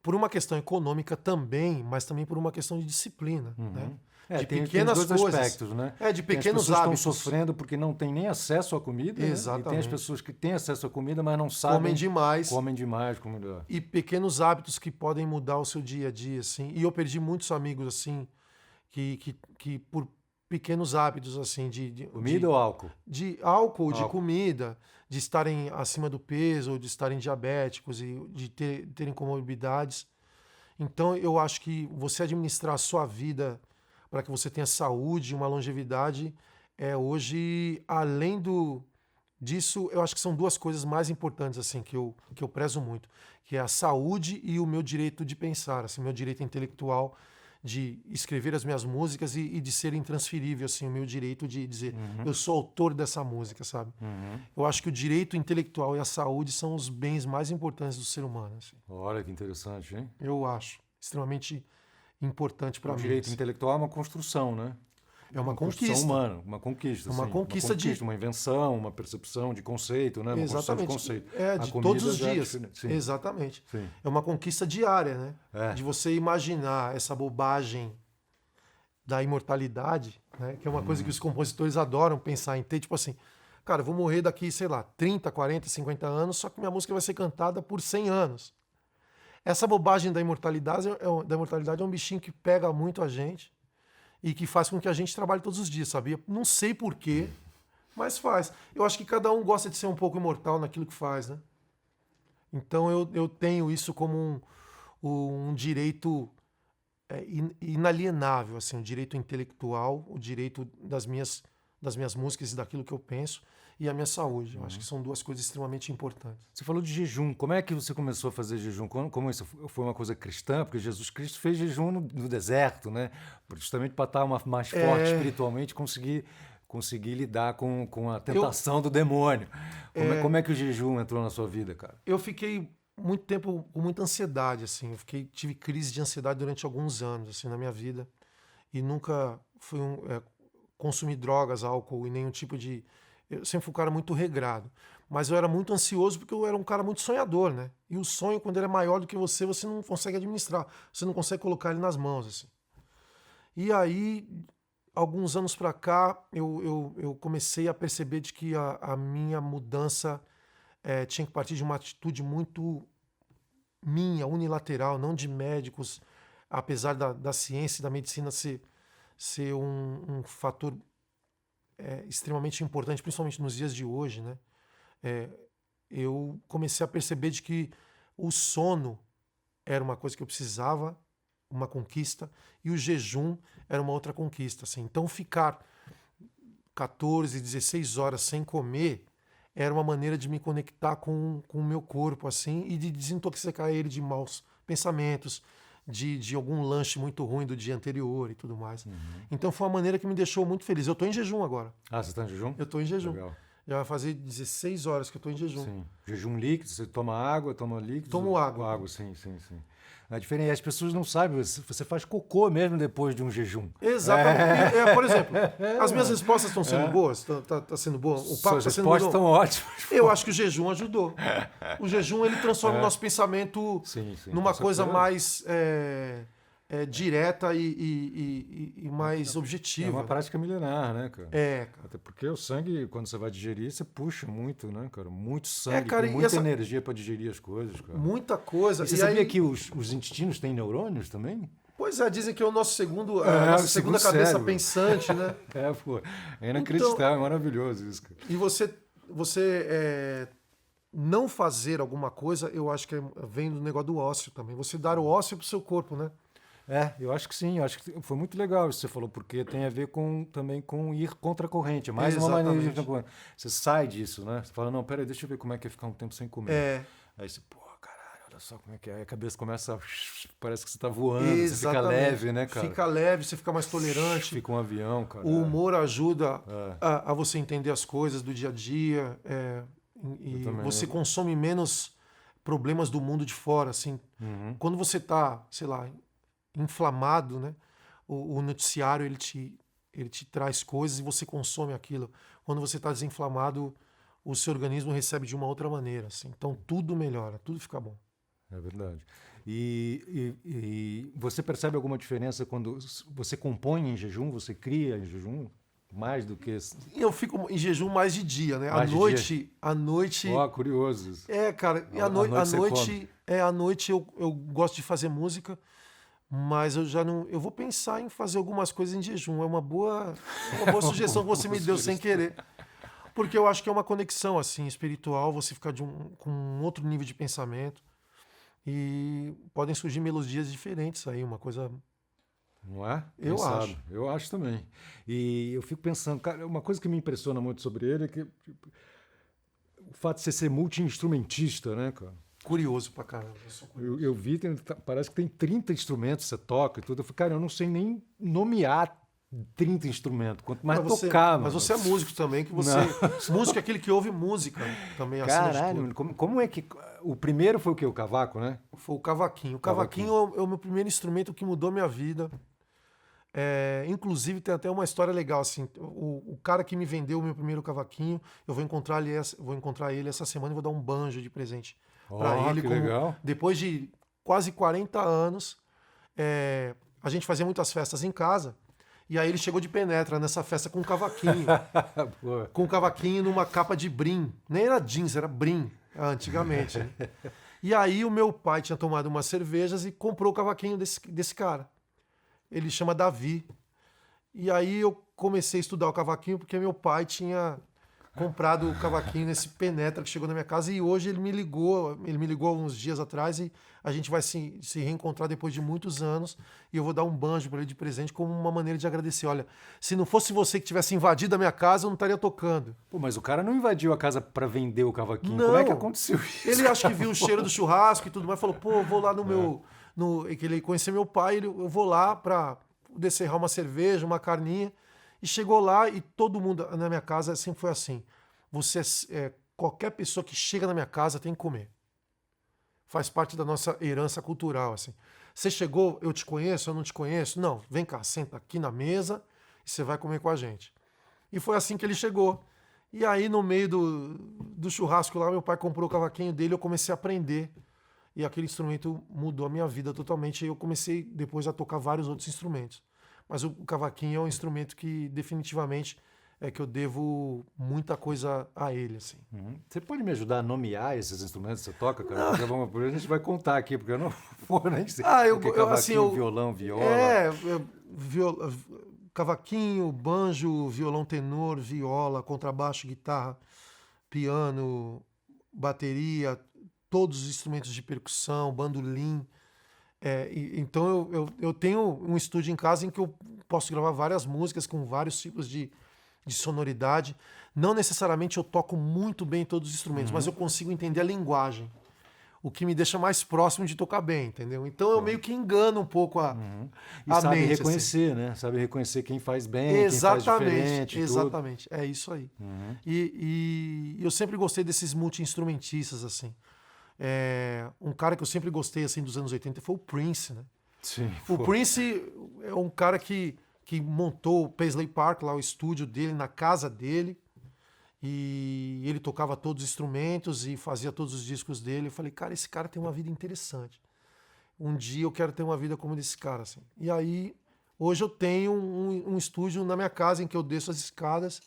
Speaker 3: Por uma questão econômica também, mas também por uma questão de disciplina, né? De pequenas
Speaker 2: tem dois
Speaker 3: coisas.
Speaker 2: aspectos, né?
Speaker 3: De pequenos
Speaker 2: tem as pessoas
Speaker 3: hábitos.
Speaker 2: estão sofrendo porque não têm nem acesso à comida,
Speaker 3: Exatamente.
Speaker 2: Né? E tem as pessoas que têm acesso à comida, mas não sabem...
Speaker 3: Comem demais.
Speaker 2: Comem demais.
Speaker 3: E pequenos hábitos que podem mudar o seu dia a dia, assim. E eu perdi muitos amigos, assim, que por pequenos hábitos, assim,
Speaker 2: Comida ou álcool?
Speaker 3: De álcool, de comida, de estarem acima do peso, ou de estarem diabéticos e de terem comorbidades. Então, eu acho que você administrar a sua vida para que você tenha saúde, uma longevidade, hoje, além disso, eu acho que são duas coisas mais importantes, assim, que eu prezo muito, que é a saúde e o meu direito de pensar, assim, meu direito intelectual de escrever as minhas músicas e de ser intransferível, assim, o meu direito de dizer, eu sou autor dessa música, sabe? Eu acho que o direito intelectual e a saúde são os bens mais importantes do ser humano, assim.
Speaker 2: Olha que interessante, hein?
Speaker 3: Eu acho extremamente importante para mim.
Speaker 2: O direito intelectual é uma construção, né?
Speaker 3: É uma conquista.
Speaker 2: Construção humana, uma conquista.
Speaker 3: Uma
Speaker 2: assim,
Speaker 3: conquista
Speaker 2: uma invenção, uma percepção de conceito, né? Uma
Speaker 3: Exatamente.
Speaker 2: construção de conceito.
Speaker 3: De todos os dias.
Speaker 2: Sim.
Speaker 3: Exatamente.
Speaker 2: Sim.
Speaker 3: É uma conquista diária, né?
Speaker 2: É.
Speaker 3: De você imaginar essa bobagem da imortalidade, né? Que é uma coisa que os compositores adoram pensar em ter, tipo assim, cara, eu vou morrer daqui, sei lá, 30, 40, 50 anos, só que minha música vai ser cantada por 100 anos. Essa bobagem da imortalidade é um bichinho que pega muito a gente e que faz com que a gente trabalhe todos os dias, sabia? Não sei porquê, mas faz. Eu acho que cada um gosta de ser um pouco imortal naquilo que faz, né? Então eu tenho isso como um direito inalienável, assim, um direito intelectual, o direito das minhas músicas e daquilo que eu penso, e a minha saúde. Eu acho que são duas coisas extremamente importantes.
Speaker 2: Você falou de jejum. Como é que você começou a fazer jejum? Como isso foi uma coisa cristã? Porque Jesus Cristo fez jejum no deserto, né? Justamente para estar mais forte espiritualmente, conseguir lidar com a tentação do demônio. Como é que o jejum entrou na sua vida, cara?
Speaker 3: Eu fiquei muito tempo com muita ansiedade, assim. Tive crise de ansiedade durante alguns anos, assim, na minha vida. E nunca fui consumir drogas, álcool e nenhum tipo de... Eu sempre fui um cara muito regrado. Mas eu era muito ansioso porque eu era um cara muito sonhador, né? E o sonho, quando ele é maior do que você não consegue administrar. Você não consegue colocar ele nas mãos, assim. E aí, alguns anos pra cá, eu comecei a perceber de que a minha mudança tinha que partir de uma atitude muito minha, unilateral, não de médicos, apesar da ciência e da medicina ser um fator extremamente importante, principalmente nos dias de hoje, né? Eu comecei a perceber de que o sono era uma coisa que eu precisava, uma conquista, e o jejum era uma outra conquista, assim. Então ficar 14, 16 horas sem comer era uma maneira de me conectar com o meu corpo, assim, e de desintoxicar ele de maus pensamentos, de algum lanche muito ruim do dia anterior e tudo mais. Então foi uma maneira que me deixou muito feliz. Eu estou em jejum agora.
Speaker 2: Ah, você está em jejum?
Speaker 3: Eu estou em jejum.
Speaker 2: Legal.
Speaker 3: Já vai fazer 16 horas que eu tô em jejum.
Speaker 2: Sim. Jejum líquido, você toma água, toma líquido?
Speaker 3: Tomo água.
Speaker 2: Água, sim. É diferente. As pessoas não sabem, você faz cocô mesmo depois de um jejum.
Speaker 3: Exatamente. Por exemplo, as minhas respostas estão sendo boas? Tá sendo boa? O papo
Speaker 2: Suas
Speaker 3: está sendo
Speaker 2: respostas
Speaker 3: bom?
Speaker 2: estão ótimas.
Speaker 3: Eu acho que o jejum ajudou. O jejum, ele transforma o nosso pensamento
Speaker 2: Sim,
Speaker 3: numa
Speaker 2: com
Speaker 3: coisa
Speaker 2: certeza.
Speaker 3: mais direta e mais
Speaker 2: É
Speaker 3: objetiva.
Speaker 2: uma prática milenar, né, cara?
Speaker 3: Cara.
Speaker 2: Até porque o sangue, quando você vai digerir, você puxa muito, né, cara? Muito sangue,
Speaker 3: cara,
Speaker 2: tem
Speaker 3: e
Speaker 2: muita
Speaker 3: essa-
Speaker 2: energia para digerir as coisas, cara.
Speaker 3: Muita coisa.
Speaker 2: E você
Speaker 3: E
Speaker 2: sabia
Speaker 3: aí,
Speaker 2: que os intestinos têm neurônios também?
Speaker 3: pois é, dizem que é o nosso segundo,
Speaker 2: É,
Speaker 3: a nossa
Speaker 2: o
Speaker 3: segunda
Speaker 2: segundo
Speaker 3: cabeça
Speaker 2: cérebro.
Speaker 3: pensante, né?
Speaker 2: Pô. É inacreditável, é maravilhoso isso, cara.
Speaker 3: E você não fazer alguma coisa, eu acho que vem do negócio do ócio também. Você dar o ócio pro seu corpo, né?
Speaker 2: Eu acho que sim, eu acho que foi muito legal isso que você falou, porque tem a ver também com ir contra a corrente. É mais uma maneira de ir contra a corrente. Você sai disso, né? Você fala, não, peraí, deixa eu ver como é que é ficar um tempo sem comer. Aí você, pô, caralho, olha só como é que é. Aí a cabeça começa a... Parece que você tá voando, você fica leve, né, cara?
Speaker 3: Fica leve, você fica mais tolerante.
Speaker 2: Fica um avião, cara.
Speaker 3: O humor ajuda a você entender as coisas do dia a dia. E você consome menos problemas do mundo de fora, assim. Quando você tá, sei lá, inflamado, né? O noticiário, ele te traz coisas e você consome aquilo. Quando você está desinflamado, o seu organismo recebe de uma outra maneira, assim. Então tudo melhora, tudo fica bom.
Speaker 2: É verdade. E você percebe alguma diferença quando você compõe em jejum, você cria em jejum? Mais do que...
Speaker 3: Eu fico em jejum mais de dia, né?
Speaker 2: Mais de
Speaker 3: À noite...
Speaker 2: Ó, curioso isso.
Speaker 3: Cara,
Speaker 2: À noite
Speaker 3: à noite eu gosto de fazer música, mas eu já não... Eu vou pensar em fazer algumas coisas em jejum. É uma boa sugestão que você me deu sem querer. Porque eu acho que é uma conexão, assim, espiritual, você ficar com um outro nível de pensamento. E podem surgir melodias diferentes aí, uma coisa...
Speaker 2: Não é?
Speaker 3: Eu acho.
Speaker 2: Eu acho também. E eu fico pensando, cara, uma coisa que me impressiona muito sobre ele é que o fato de você ser multi-instrumentista, né, cara?
Speaker 3: Curioso pra caramba. Eu sou curioso.
Speaker 2: Eu vi, parece que tem 30 instrumentos que você toca e tudo. Eu falei, cara, eu não sei nem nomear 30 instrumentos, quanto mais tocar.
Speaker 3: Mas você é músico também, que você... Músico é aquele que ouve música também.
Speaker 2: Caralho, como é que... O primeiro foi o quê? O cavaco, né?
Speaker 3: Foi o cavaquinho. O cavaquinho é o meu primeiro instrumento que mudou minha vida. Inclusive, tem até uma história legal, assim. O cara que me vendeu o meu primeiro cavaquinho, eu vou encontrar ele essa semana e vou dar um banjo de presente para ele.
Speaker 2: Que legal.
Speaker 3: Depois de quase 40 anos, a gente fazia muitas festas em casa. E aí ele chegou de penetra nessa festa com um cavaquinho. Com um cavaquinho numa capa de brim. Nem era jeans, era brim, antigamente. Né? E aí o meu pai tinha tomado umas cervejas e comprou o cavaquinho desse cara. Ele chama Davi. E aí eu comecei a estudar o cavaquinho porque meu pai tinha comprado o cavaquinho nesse penetra que chegou na minha casa e hoje ele me ligou uns dias atrás e a gente vai se reencontrar depois de muitos anos e eu vou dar um banjo para ele de presente como uma maneira de agradecer. Olha, se não fosse você que tivesse invadido a minha casa, eu não estaria tocando.
Speaker 2: Pô, mas o cara não invadiu a casa para vender o cavaquinho.
Speaker 3: Não.
Speaker 2: Como é que aconteceu isso?
Speaker 3: Ele acho que viu o cheiro do churrasco e tudo mais, falou, pô, eu vou lá que ele conhecia meu pai, eu vou lá para poder serrar uma cerveja, uma carninha. E chegou lá e todo mundo na minha casa sempre foi assim. Qualquer pessoa que chega na minha casa tem que comer. Faz parte da nossa herança cultural, assim. Você chegou, eu te conheço, eu não te conheço? Não, vem cá, senta aqui na mesa e você vai comer com a gente. E foi assim que ele chegou. E aí, no meio do churrasco lá, meu pai comprou o cavaquinho dele, eu comecei a aprender. E aquele instrumento mudou a minha vida totalmente. E eu comecei depois a tocar vários outros instrumentos. Mas o cavaquinho é um instrumento que definitivamente que eu devo muita coisa a ele, assim.
Speaker 2: Você pode me ajudar a nomear esses instrumentos que você toca, cara? Porque a gente vai contar aqui, porque eu não vou nem sei. Cavaquinho, violão, viola.
Speaker 3: Cavaquinho, banjo, violão tenor, viola, contrabaixo, guitarra, piano, bateria, todos os instrumentos de percussão, bandolim. Então eu tenho um estúdio em casa em que eu posso gravar várias músicas com vários tipos de sonoridade. Não necessariamente eu toco muito bem todos os instrumentos, mas eu consigo entender a linguagem. o que me deixa mais próximo de tocar bem, entendeu? Então eu meio que engano um pouco
Speaker 2: E
Speaker 3: a
Speaker 2: sabe
Speaker 3: mente. Assim.
Speaker 2: reconhecer, né? Sabe reconhecer quem faz bem, quem faz diferente.
Speaker 3: Exatamente, é isso aí. E eu sempre gostei desses multi-instrumentistas, assim. Um cara que eu sempre gostei, assim, dos anos 80 foi o Prince, né?
Speaker 2: Sim,
Speaker 3: O Prince é um cara que montou o Paisley Park, lá o estúdio dele, na casa dele. E ele tocava todos os instrumentos e fazia todos os discos dele. Eu falei, cara, esse cara tem uma vida interessante. Um dia eu quero ter uma vida como desse cara, assim. E aí, hoje eu tenho um estúdio na minha casa em que eu desço as escadas.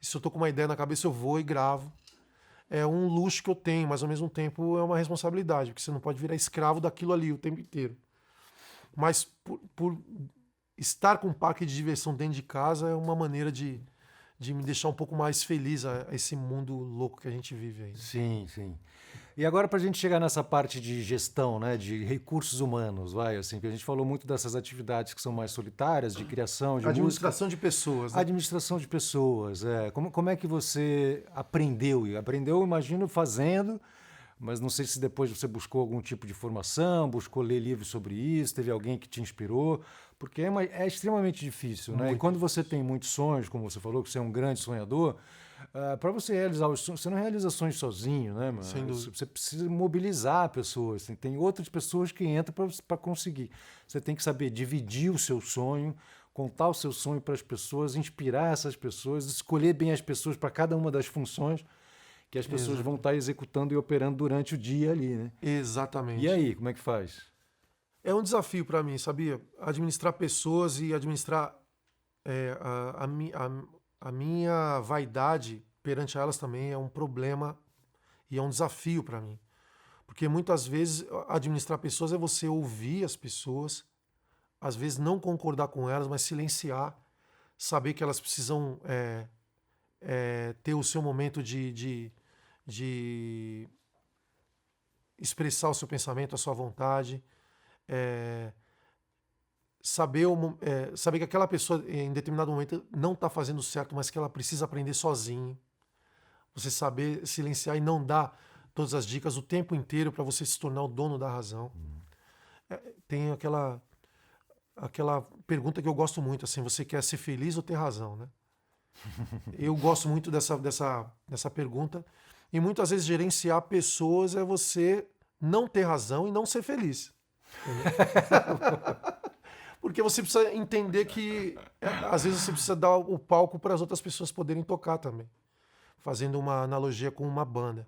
Speaker 3: E se eu tô com uma ideia na cabeça, eu vou e gravo. É um luxo que eu tenho, mas ao mesmo tempo é uma responsabilidade, porque você não pode virar escravo daquilo ali o tempo inteiro. Mas por estar com um parque de diversão dentro de casa é uma maneira de me deixar um pouco mais feliz a esse mundo louco que a gente vive aí.
Speaker 2: sim, sim. E agora para a gente chegar nessa parte de gestão, né, de recursos humanos, vai, assim, que a gente falou muito dessas atividades que são mais solitárias, de criação, de
Speaker 3: Administração de pessoas. Né?
Speaker 2: Administração de pessoas, Como é que você aprendeu? Aprendeu, imagino, fazendo, mas não sei se depois você buscou algum tipo de formação, buscou ler livros sobre isso, teve alguém que te inspirou, porque é extremamente difícil, né? E quando você tem muitos sonhos, como você falou, que você é um grande sonhador, para você realizar os sonhos, você não realiza sonhos sozinho, né, mano?
Speaker 3: Sem dúvida.
Speaker 2: Você precisa mobilizar pessoas, tem outras pessoas que entram para conseguir. Você tem que saber dividir o seu sonho, contar o seu sonho para as pessoas, inspirar essas pessoas, escolher bem as pessoas para cada uma das funções que as pessoas vão estar executando e operando durante o dia ali, né?
Speaker 3: Exatamente.
Speaker 2: E aí, como é que faz?
Speaker 3: É um desafio para mim, sabia? Administrar pessoas e administrar a minha vaidade perante elas também é um problema e é um desafio para mim. Porque muitas vezes administrar pessoas é você ouvir as pessoas, às vezes não concordar com elas, mas silenciar, saber que elas precisam ter o seu momento de expressar o seu pensamento, a sua vontade. Saber que aquela pessoa em determinado momento não está fazendo certo, mas que ela precisa aprender sozinho. Você saber silenciar e não dar todas as dicas o tempo inteiro para você se tornar o dono da razão. Tem aquela pergunta que eu gosto muito, assim, você quer ser feliz ou ter razão, né? Eu gosto muito dessa pergunta. E muitas vezes gerenciar pessoas é você não ter razão e não ser feliz. Porque você precisa entender que às vezes você precisa dar o palco para as outras pessoas poderem tocar também. Fazendo uma analogia com uma banda.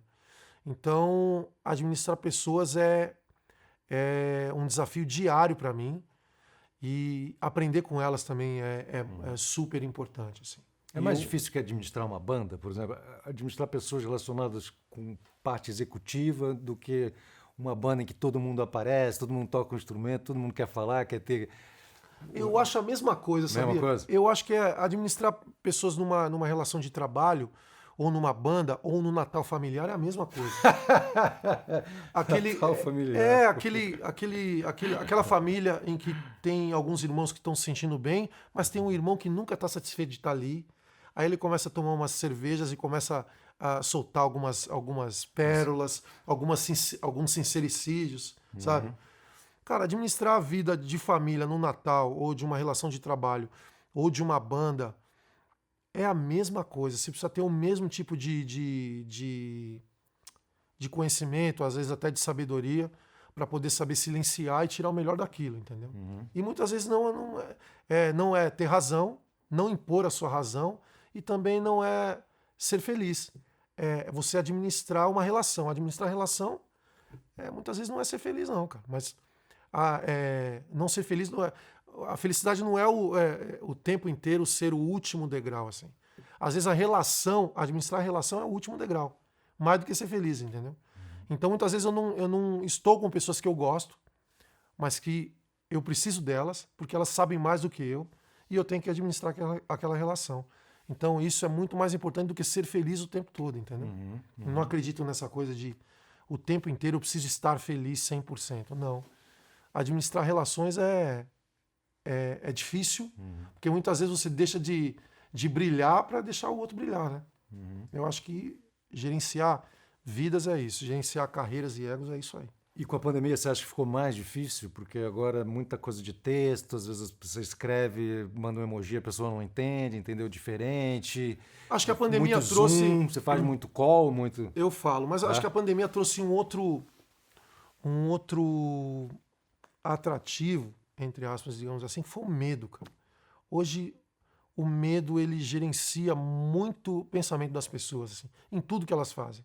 Speaker 3: Então, administrar pessoas é um desafio diário para mim. E aprender com elas também é super importante. Assim.
Speaker 2: É mais difícil que administrar uma banda, por exemplo, administrar pessoas relacionadas com parte executiva do que uma banda em que todo mundo aparece, todo mundo toca um instrumento, todo mundo quer falar, quer ter...
Speaker 3: Eu acho a mesma coisa, sabia?
Speaker 2: Mesma coisa?
Speaker 3: Eu acho que administrar pessoas numa relação de trabalho, ou numa banda, ou no Natal familiar é a mesma coisa.
Speaker 2: Natal familiar.
Speaker 3: Aquela família em que tem alguns irmãos que estão se sentindo bem, mas tem um irmão que nunca está satisfeito de estar ali. Aí ele começa a tomar umas cervejas e começa a soltar algumas pérolas, alguns sincericídios, sabe? Cara, administrar a vida de família no Natal, ou de uma relação de trabalho, ou de uma banda, é a mesma coisa. Você precisa ter o mesmo tipo de conhecimento, às vezes até de sabedoria, para poder saber silenciar e tirar o melhor daquilo, entendeu? E muitas vezes não é ter razão, não impor a sua razão, e também não é ser feliz. É você administrar uma relação. Administrar relação, muitas vezes não é ser feliz, não, cara. Mas não ser feliz não é... A felicidade não é o tempo inteiro ser o último degrau, assim. Às vezes administrar a relação é o último degrau. Mais do que ser feliz, entendeu? Então, muitas vezes eu não estou com pessoas que eu gosto, mas que eu preciso delas, porque elas sabem mais do que eu, e eu tenho que administrar aquela relação. Então, isso é muito mais importante do que ser feliz o tempo todo, entendeu? Eu não acredito nessa coisa de o tempo inteiro eu preciso estar feliz 100%. Não. Administrar relações é difícil, porque muitas vezes você deixa de brilhar para deixar o outro brilhar, né? Eu acho que gerenciar vidas é isso. Gerenciar carreiras e egos é isso aí.
Speaker 2: E com a pandemia você acha que ficou mais difícil? Porque agora muita coisa de texto, às vezes você escreve, manda um emoji, a pessoa não entende, entendeu diferente.
Speaker 3: Acho que a pandemia
Speaker 2: muito
Speaker 3: trouxe...
Speaker 2: Zoom, você faz muito call, muito...
Speaker 3: Eu falo, mas acho que a pandemia trouxe um outro atrativo, entre aspas, digamos assim, que foi o medo, cara. Hoje, o medo, ele gerencia muito o pensamento das pessoas, assim, em tudo que elas fazem.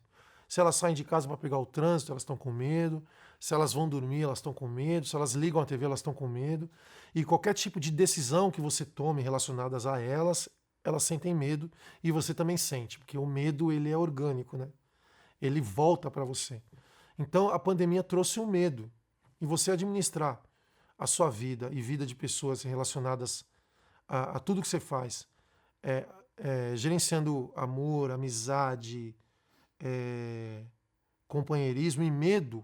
Speaker 3: Se elas saem de casa para pegar o trânsito, elas estão com medo. Se elas vão dormir, elas estão com medo. Se elas ligam a TV, elas estão com medo. E qualquer tipo de decisão que você tome relacionadas a elas, elas sentem medo e você também sente, porque o medo, ele é orgânico, né? Ele volta para você. Então, a pandemia trouxe um medo. E você administrar a sua vida e vida de pessoas relacionadas a tudo que você faz, gerenciando amor, amizade, companheirismo e medo,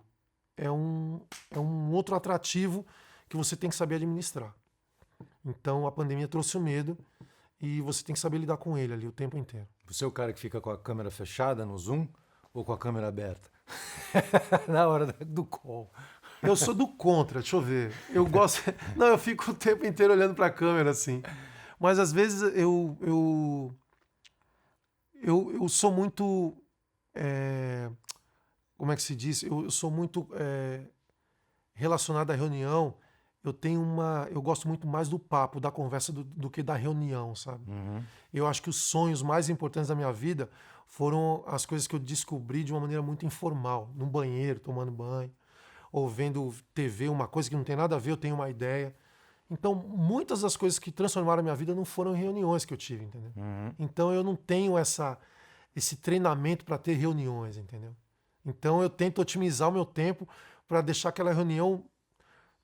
Speaker 3: é um outro atrativo que você tem que saber administrar. Então, a pandemia trouxe o medo e você tem que saber lidar com ele ali o tempo inteiro.
Speaker 2: Você é o cara que fica com a câmera fechada no Zoom ou com a câmera aberta? Na hora do call.
Speaker 3: Eu sou do contra, deixa eu ver. Eu gosto. Não, eu fico o tempo inteiro olhando para a câmera assim. Mas às vezes eu sou muito. Como é que se diz? Eu sou muito relacionado à reunião. Eu gosto muito mais do papo, da conversa do que da reunião, sabe?
Speaker 2: Uhum.
Speaker 3: Eu acho que os sonhos mais importantes da minha vida foram as coisas que eu descobri de uma maneira muito informal, no banheiro, tomando banho, ou vendo TV, uma coisa que não tem nada a ver, eu tenho uma ideia. Então, muitas das coisas que transformaram a minha vida não foram em reuniões que eu tive, entendeu?
Speaker 2: Uhum.
Speaker 3: Então, eu não tenho esse treinamento para ter reuniões, entendeu? Então, eu tento otimizar o meu tempo para deixar aquela reunião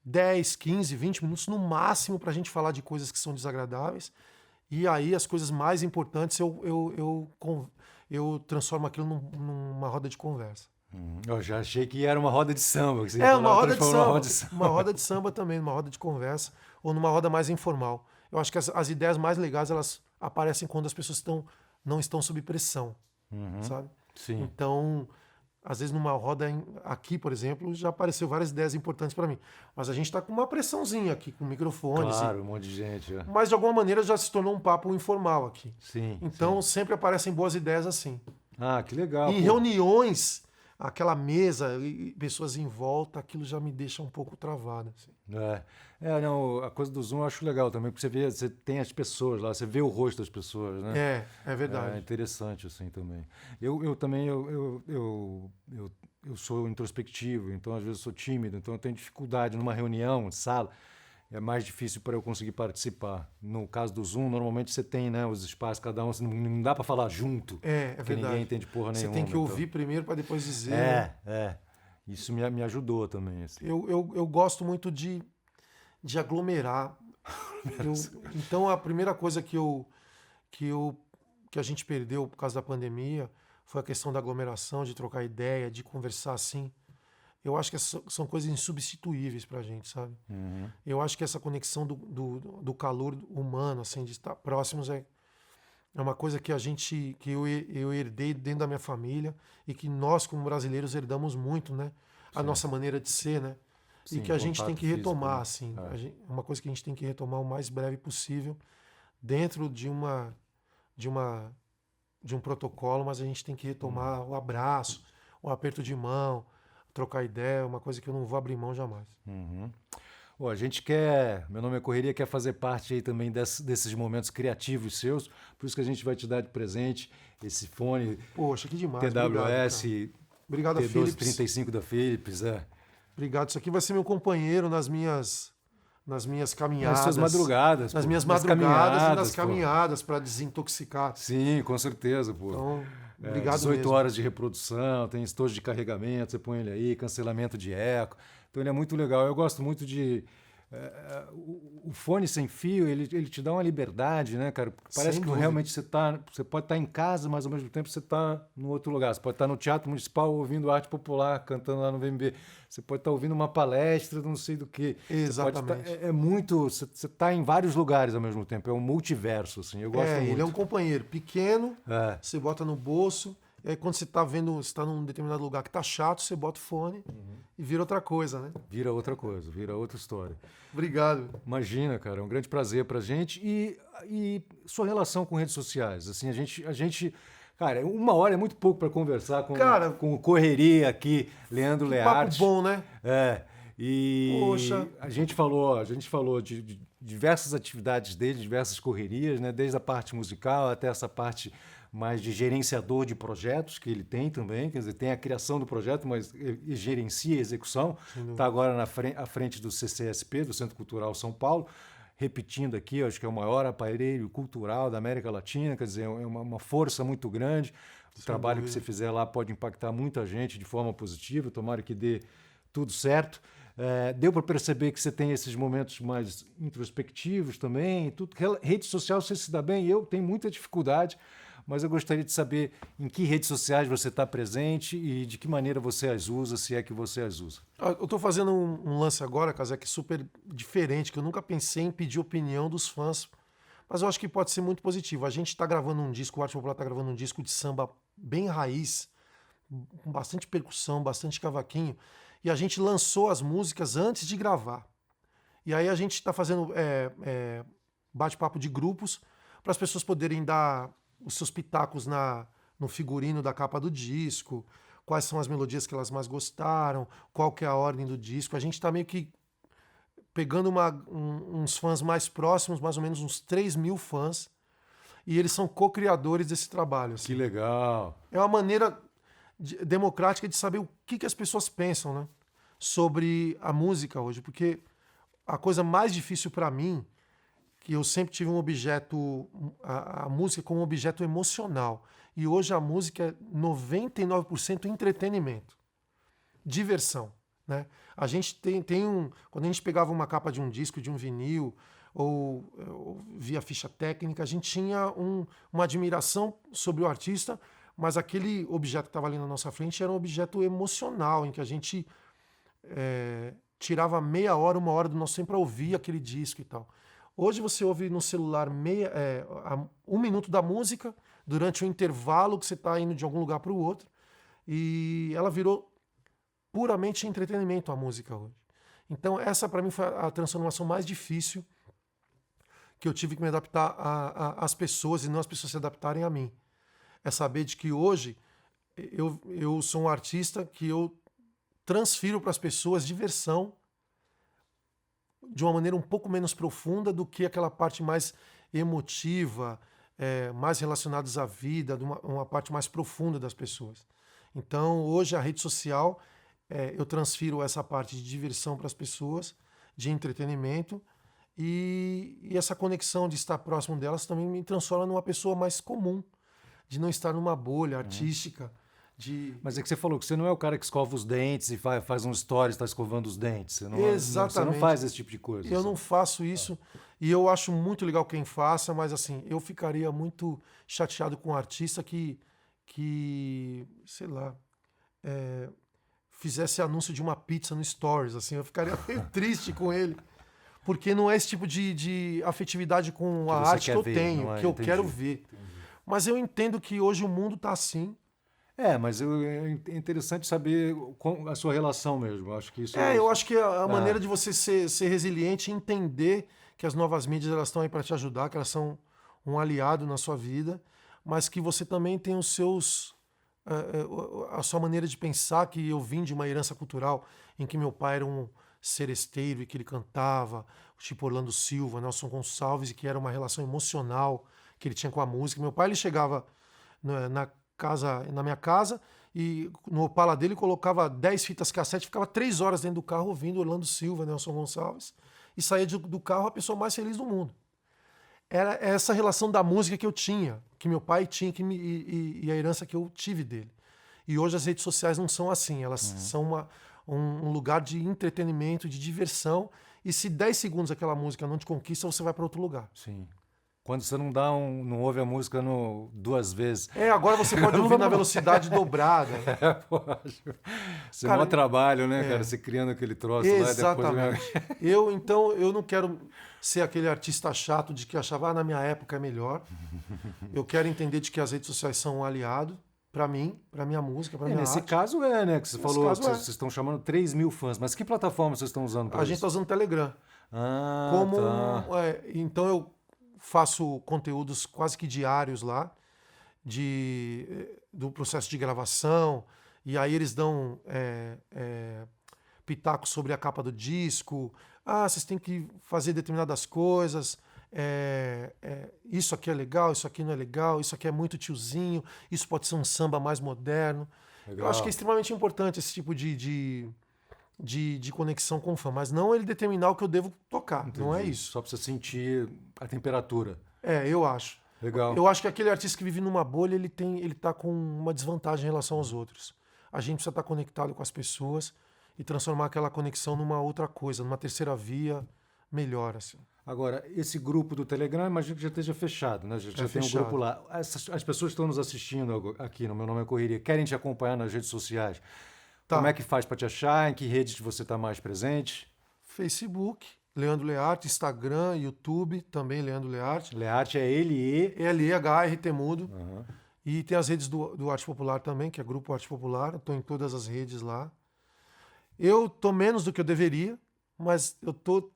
Speaker 3: 10, 15, 20 minutos no máximo para a gente falar de coisas que são desagradáveis. E aí, as coisas mais importantes, eu transformo aquilo numa roda de conversa.
Speaker 2: Eu já achei que era uma roda de samba. Que você
Speaker 3: Uma roda de samba.
Speaker 2: Uma roda de samba.
Speaker 3: Uma roda de samba também, numa roda de conversa, ou numa roda mais informal. Eu acho que as ideias mais legais, elas aparecem quando as pessoas não estão sob pressão, sabe?
Speaker 2: Sim.
Speaker 3: Então, às vezes numa roda aqui, por exemplo, já apareceu várias ideias importantes para mim. Mas a gente está com uma pressãozinha aqui, com microfones.
Speaker 2: Claro, um monte de gente.
Speaker 3: Mas de alguma maneira já se tornou um papo informal aqui.
Speaker 2: Sim.
Speaker 3: Então, sempre aparecem boas ideias assim.
Speaker 2: Ah, que legal.
Speaker 3: Em reuniões, aquela mesa e pessoas em volta, aquilo já me deixa um pouco travado. Assim.
Speaker 2: Não, a coisa do Zoom eu acho legal também, porque você tem as pessoas lá, você vê o rosto das pessoas, né?
Speaker 3: É verdade.
Speaker 2: É interessante assim também. Eu também eu sou introspectivo, então às vezes eu sou tímido, então eu tenho dificuldade numa reunião, sala, é mais difícil para eu conseguir participar. No caso do Zoom, normalmente você tem, né, os espaços, cada um, não dá para falar junto.
Speaker 3: É verdade.
Speaker 2: Ninguém entende porra nenhuma.
Speaker 3: Você tem que ouvir primeiro para depois dizer.
Speaker 2: Isso me ajudou também. Assim.
Speaker 3: Eu gosto muito de aglomerar. Então, a primeira coisa que a gente perdeu por causa da pandemia foi a questão da aglomeração, de trocar ideia, de conversar assim. Eu acho que são coisas insubstituíveis pra gente, sabe?
Speaker 2: Uhum.
Speaker 3: Eu acho que essa conexão do calor humano, assim, de estar próximos é uma coisa que eu herdei dentro da minha família e que nós, como brasileiros, herdamos muito, né? A nossa maneira de ser, né?
Speaker 2: Sim,
Speaker 3: e que a gente tem que retomar,
Speaker 2: físico, né?
Speaker 3: assim. Uma coisa que a gente tem que retomar o mais breve possível dentro de um protocolo, mas a gente tem que retomar o abraço, o aperto de mão, trocar ideia, uma coisa que eu não vou abrir mão jamais.
Speaker 2: Uhum. A gente Meu Nome é Correria, quer fazer parte aí também desses momentos criativos seus, por isso que a gente vai te dar de presente esse fone.
Speaker 3: Poxa, que demais.
Speaker 2: TWS
Speaker 3: Obrigado,
Speaker 2: T1235 da Philips.
Speaker 3: Obrigado, isso aqui vai ser meu companheiro nas minhas caminhadas.
Speaker 2: Nas suas madrugadas.
Speaker 3: Nas minhas madrugadas e nas caminhadas para desintoxicar.
Speaker 2: Sim, com certeza, pô.
Speaker 3: Então, obrigado
Speaker 2: 18
Speaker 3: mesmo.
Speaker 2: horas de reprodução, tem estojo de carregamento, você põe ele aí, cancelamento de eco. Então ele é muito legal. Eu gosto muito de... o fone sem fio, ele te dá uma liberdade, né, cara? Parece que realmente você pode estar em casa, mas ao mesmo tempo você está no outro lugar. Você pode estar no Teatro Municipal ouvindo arte popular, cantando lá no VMB. Você pode estar ouvindo uma palestra, não sei do que.
Speaker 3: Exatamente.
Speaker 2: Você está em vários lugares ao mesmo tempo. É um multiverso, assim. Eu gosto muito.
Speaker 3: Ele é um companheiro pequeno, você bota no bolso, E aí quando você tá vendo, você tá num determinado lugar que tá chato, você bota o fone e vira outra coisa, né?
Speaker 2: Vira outra coisa, vira outra história.
Speaker 3: Obrigado.
Speaker 2: Imagina, cara, é um grande prazer pra gente. E sua relação com redes sociais? Assim, a gente cara, 1 hora é muito pouco para conversar
Speaker 3: Cara,
Speaker 2: com o Correria aqui, Leandro
Speaker 3: Papo
Speaker 2: Learte.
Speaker 3: bom, né?
Speaker 2: E
Speaker 3: Poxa.
Speaker 2: a gente falou de diversas atividades dele, diversas correrias, né? Desde a parte musical até essa parte mais de gerenciador de projetos que ele tem também, quer dizer, tem a criação do projeto, mas ele gerencia a execução. Está agora à frente do CCSP, do Centro Cultural São Paulo, repetindo aqui, acho que é o maior aparelho cultural da América Latina, quer dizer, é uma força muito grande. O trabalho que você fizer lá pode impactar muita gente de forma positiva, tomara que dê tudo certo. Deu para perceber que você tem esses momentos mais introspectivos também, tudo. Rede social você se dá bem, eu tenho muita dificuldade, mas eu gostaria de saber em que redes sociais você está presente e de que maneira você as usa, se é que você as usa.
Speaker 3: Eu estou fazendo um lance agora, Kazek, super diferente, que eu nunca pensei em pedir opinião dos fãs, mas eu acho que pode ser muito positivo. A gente está gravando um disco, o Arte Popular está gravando um disco de samba bem raiz, com bastante percussão, bastante cavaquinho, e a gente lançou as músicas antes de gravar. E aí a gente está fazendo bate-papo de grupos para as pessoas poderem dar os seus pitacos no figurino da capa do disco, quais são as melodias que elas mais gostaram, qual que é a ordem do disco. A gente está meio que pegando uns fãs mais próximos, mais ou menos uns 3.000 fãs, e eles são co-criadores desse trabalho. Assim.
Speaker 2: Que legal!
Speaker 3: É uma maneira democrática de saber o que as pessoas pensam, né, sobre a música hoje, porque a coisa mais difícil para mim, que eu sempre tive um objeto, a música como um objeto emocional, e hoje a música é 99% entretenimento, diversão, né? A gente quando a gente pegava uma capa de um disco, de um vinil, ou via ficha técnica, a gente tinha uma admiração sobre o artista, mas aquele objeto que estava ali na nossa frente era um objeto emocional, em que a gente tirava meia hora, 1 hora do nosso tempo para ouvir aquele disco e tal. Hoje você ouve no celular 1 minuto da música, durante o intervalo que você está indo de algum lugar para o outro, e ela virou puramente entretenimento a música hoje. Então essa para mim foi a transformação mais difícil, que eu tive que me adaptar às pessoas e não as pessoas se adaptarem a mim. É saber de que hoje eu sou um artista que eu transfiro para as pessoas diversão de uma maneira um pouco menos profunda do que aquela parte mais emotiva, mais relacionadas à vida, uma parte mais profunda das pessoas. Então, hoje, a rede social, eu transfiro essa parte de diversão para as pessoas, de entretenimento, e essa conexão de estar próximo delas também me transforma numa pessoa mais comum, de não estar numa bolha artística.
Speaker 2: Mas é que você falou que você não é o cara que escova os dentes e faz um stories, está escovando os dentes. Você
Speaker 3: Exatamente.
Speaker 2: Você não faz esse tipo de coisa.
Speaker 3: Eu não faço isso e eu acho muito legal quem faça, mas assim, eu ficaria muito chateado com um artista que sei lá, fizesse anúncio de uma pizza no Stories, assim, eu ficaria meio triste com ele. Porque não é esse tipo de afetividade com a arte que eu tenho, que eu quero ver. Mas eu entendo que hoje o mundo está assim.
Speaker 2: Mas é interessante saber a sua relação mesmo. Eu acho que isso
Speaker 3: eu acho que a maneira de você ser resiliente e entender que as novas mídias elas estão aí para te ajudar, que elas são um aliado na sua vida, mas que você também tem os seus a sua maneira de pensar, que eu vim de uma herança cultural em que meu pai era um seresteiro e que ele cantava, tipo Orlando Silva, Nelson Gonçalves, e que era uma relação emocional que ele tinha com a música. Meu pai ele chegava na minha casa e no Opala dele colocava 10 fitas cassete, ficava 3 horas dentro do carro ouvindo Orlando Silva, Nelson Gonçalves, e saía do carro a pessoa mais feliz do mundo. Era essa relação da música que eu tinha, que meu pai tinha e a herança que eu tive dele. E hoje as redes sociais não são assim, elas são um lugar de entretenimento, de diversão, e se 10 segundos aquela música não te conquista, você vai para outro lugar.
Speaker 2: Sim. Quando você não ouve a música 2 vezes.
Speaker 3: Agora você pode ouvir na velocidade dobrada.
Speaker 2: Isso é um trabalho, né, cara? Você criando aquele troço
Speaker 3: Exatamente.
Speaker 2: lá e depois...
Speaker 3: Eu não quero ser aquele artista chato de que achava, na minha época é melhor. Eu quero entender de que as redes sociais são um aliado pra mim, pra minha música, pra minha
Speaker 2: Nesse
Speaker 3: arte.
Speaker 2: caso né? Que você
Speaker 3: Nesse
Speaker 2: falou,
Speaker 3: caso
Speaker 2: que vocês estão chamando 3 mil fãs. Mas que plataforma vocês estão usando para
Speaker 3: A
Speaker 2: isso?
Speaker 3: gente tá usando o Telegram.
Speaker 2: Ah, tá.
Speaker 3: Então eu faço conteúdos quase que diários lá do processo de gravação, e aí eles dão pitaco sobre a capa do disco. Vocês têm que fazer determinadas coisas. Isso aqui é legal, isso aqui não é legal, isso aqui é muito tiozinho, isso pode ser um samba mais moderno.
Speaker 2: Legal.
Speaker 3: Eu acho que é extremamente importante esse tipo de conexão com o fã, mas não ele determinar o que eu devo tocar.
Speaker 2: Entendi.
Speaker 3: Não é isso.
Speaker 2: Só pra você sentir a temperatura.
Speaker 3: Eu acho.
Speaker 2: Legal.
Speaker 3: Eu acho que aquele artista que vive numa bolha, ele tá com uma desvantagem em relação aos outros. A gente precisa estar conectado com as pessoas e transformar aquela conexão numa outra coisa, numa terceira via melhor, assim.
Speaker 2: Agora, esse grupo do Telegram, imagino que já esteja fechado, né? Já tem um
Speaker 3: fechado.
Speaker 2: grupo lá. As pessoas que estão nos assistindo aqui no Meu Nome é Correria, querem te acompanhar nas redes sociais.
Speaker 3: Tá.
Speaker 2: Como é que faz para te achar? Em que redes você está mais presente?
Speaker 3: Facebook, Leandro Learte, Instagram, YouTube, também Leandro Learte.
Speaker 2: Learte é L-E.
Speaker 3: L-E-H-R-T mudo.
Speaker 2: Uhum.
Speaker 3: E tem as redes do Arte Popular também, que é Grupo Arte Popular. Estou em todas as redes lá. Eu tô menos do que eu deveria, mas eu tô,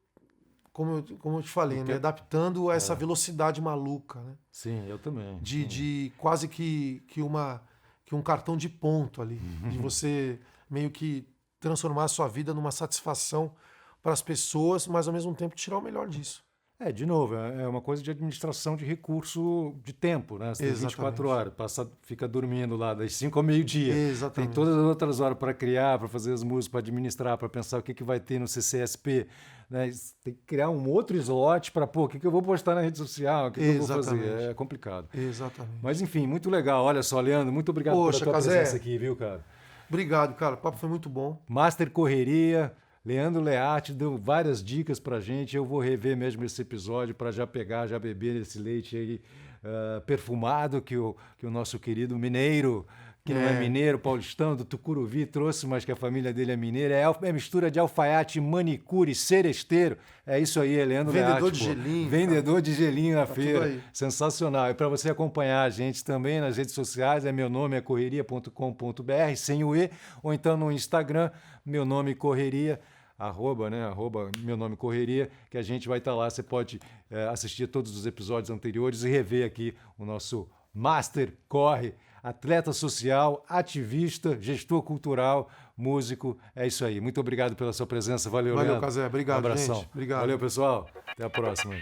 Speaker 3: como eu te falei, me adaptando a essa velocidade maluca, né?
Speaker 2: Sim, eu também.
Speaker 3: De quase que um cartão de ponto ali. De você meio que transformar a sua vida numa satisfação para as pessoas, mas ao mesmo tempo tirar o melhor disso.
Speaker 2: De novo, é uma coisa de administração de recurso de tempo, né? Você tem 24 horas, fica dormindo lá das 5 ao meio-dia.
Speaker 3: Exatamente.
Speaker 2: Tem todas as outras horas para criar, para fazer as músicas, para administrar, para pensar o que vai ter no CCSP. Né? Tem que criar um outro slot para, o que eu vou postar na rede social, o que eu vou fazer. É complicado.
Speaker 3: Exatamente.
Speaker 2: Mas enfim, muito legal. Olha só, Leandro, muito obrigado pela tua presença aqui, viu, cara?
Speaker 3: Obrigado, cara. O papo foi muito bom.
Speaker 2: Master Correria. Leandro Learte deu várias dicas pra gente. Eu vou rever mesmo esse episódio para já beber esse leite aí perfumado que o nosso querido mineiro, que não é mineiro, paulistano, do Tucuruvi, trouxe, mas que a família dele é mineira. É mistura de alfaiate, manicure, seresteiro. É isso aí, Leandro Learte.
Speaker 3: Vendedor de gelinho.
Speaker 2: Vendedor de gelinho na feira.
Speaker 3: Tudo aí.
Speaker 2: Sensacional. E para você acompanhar a gente também nas redes sociais, meu nome é correria.com.br, sem o E, ou então no Instagram, meu nome Correria, arroba meu nome Correria, que a gente vai estar lá. Você pode assistir todos os episódios anteriores e rever aqui o nosso Master Corre, atleta social, ativista, gestor cultural, músico. É isso aí. Muito obrigado pela sua presença. Valeu,
Speaker 3: Valeu,
Speaker 2: Leandro.
Speaker 3: Cazé. Obrigado,
Speaker 2: abração.
Speaker 3: gente. Obrigado.
Speaker 2: Valeu, pessoal. Até a próxima.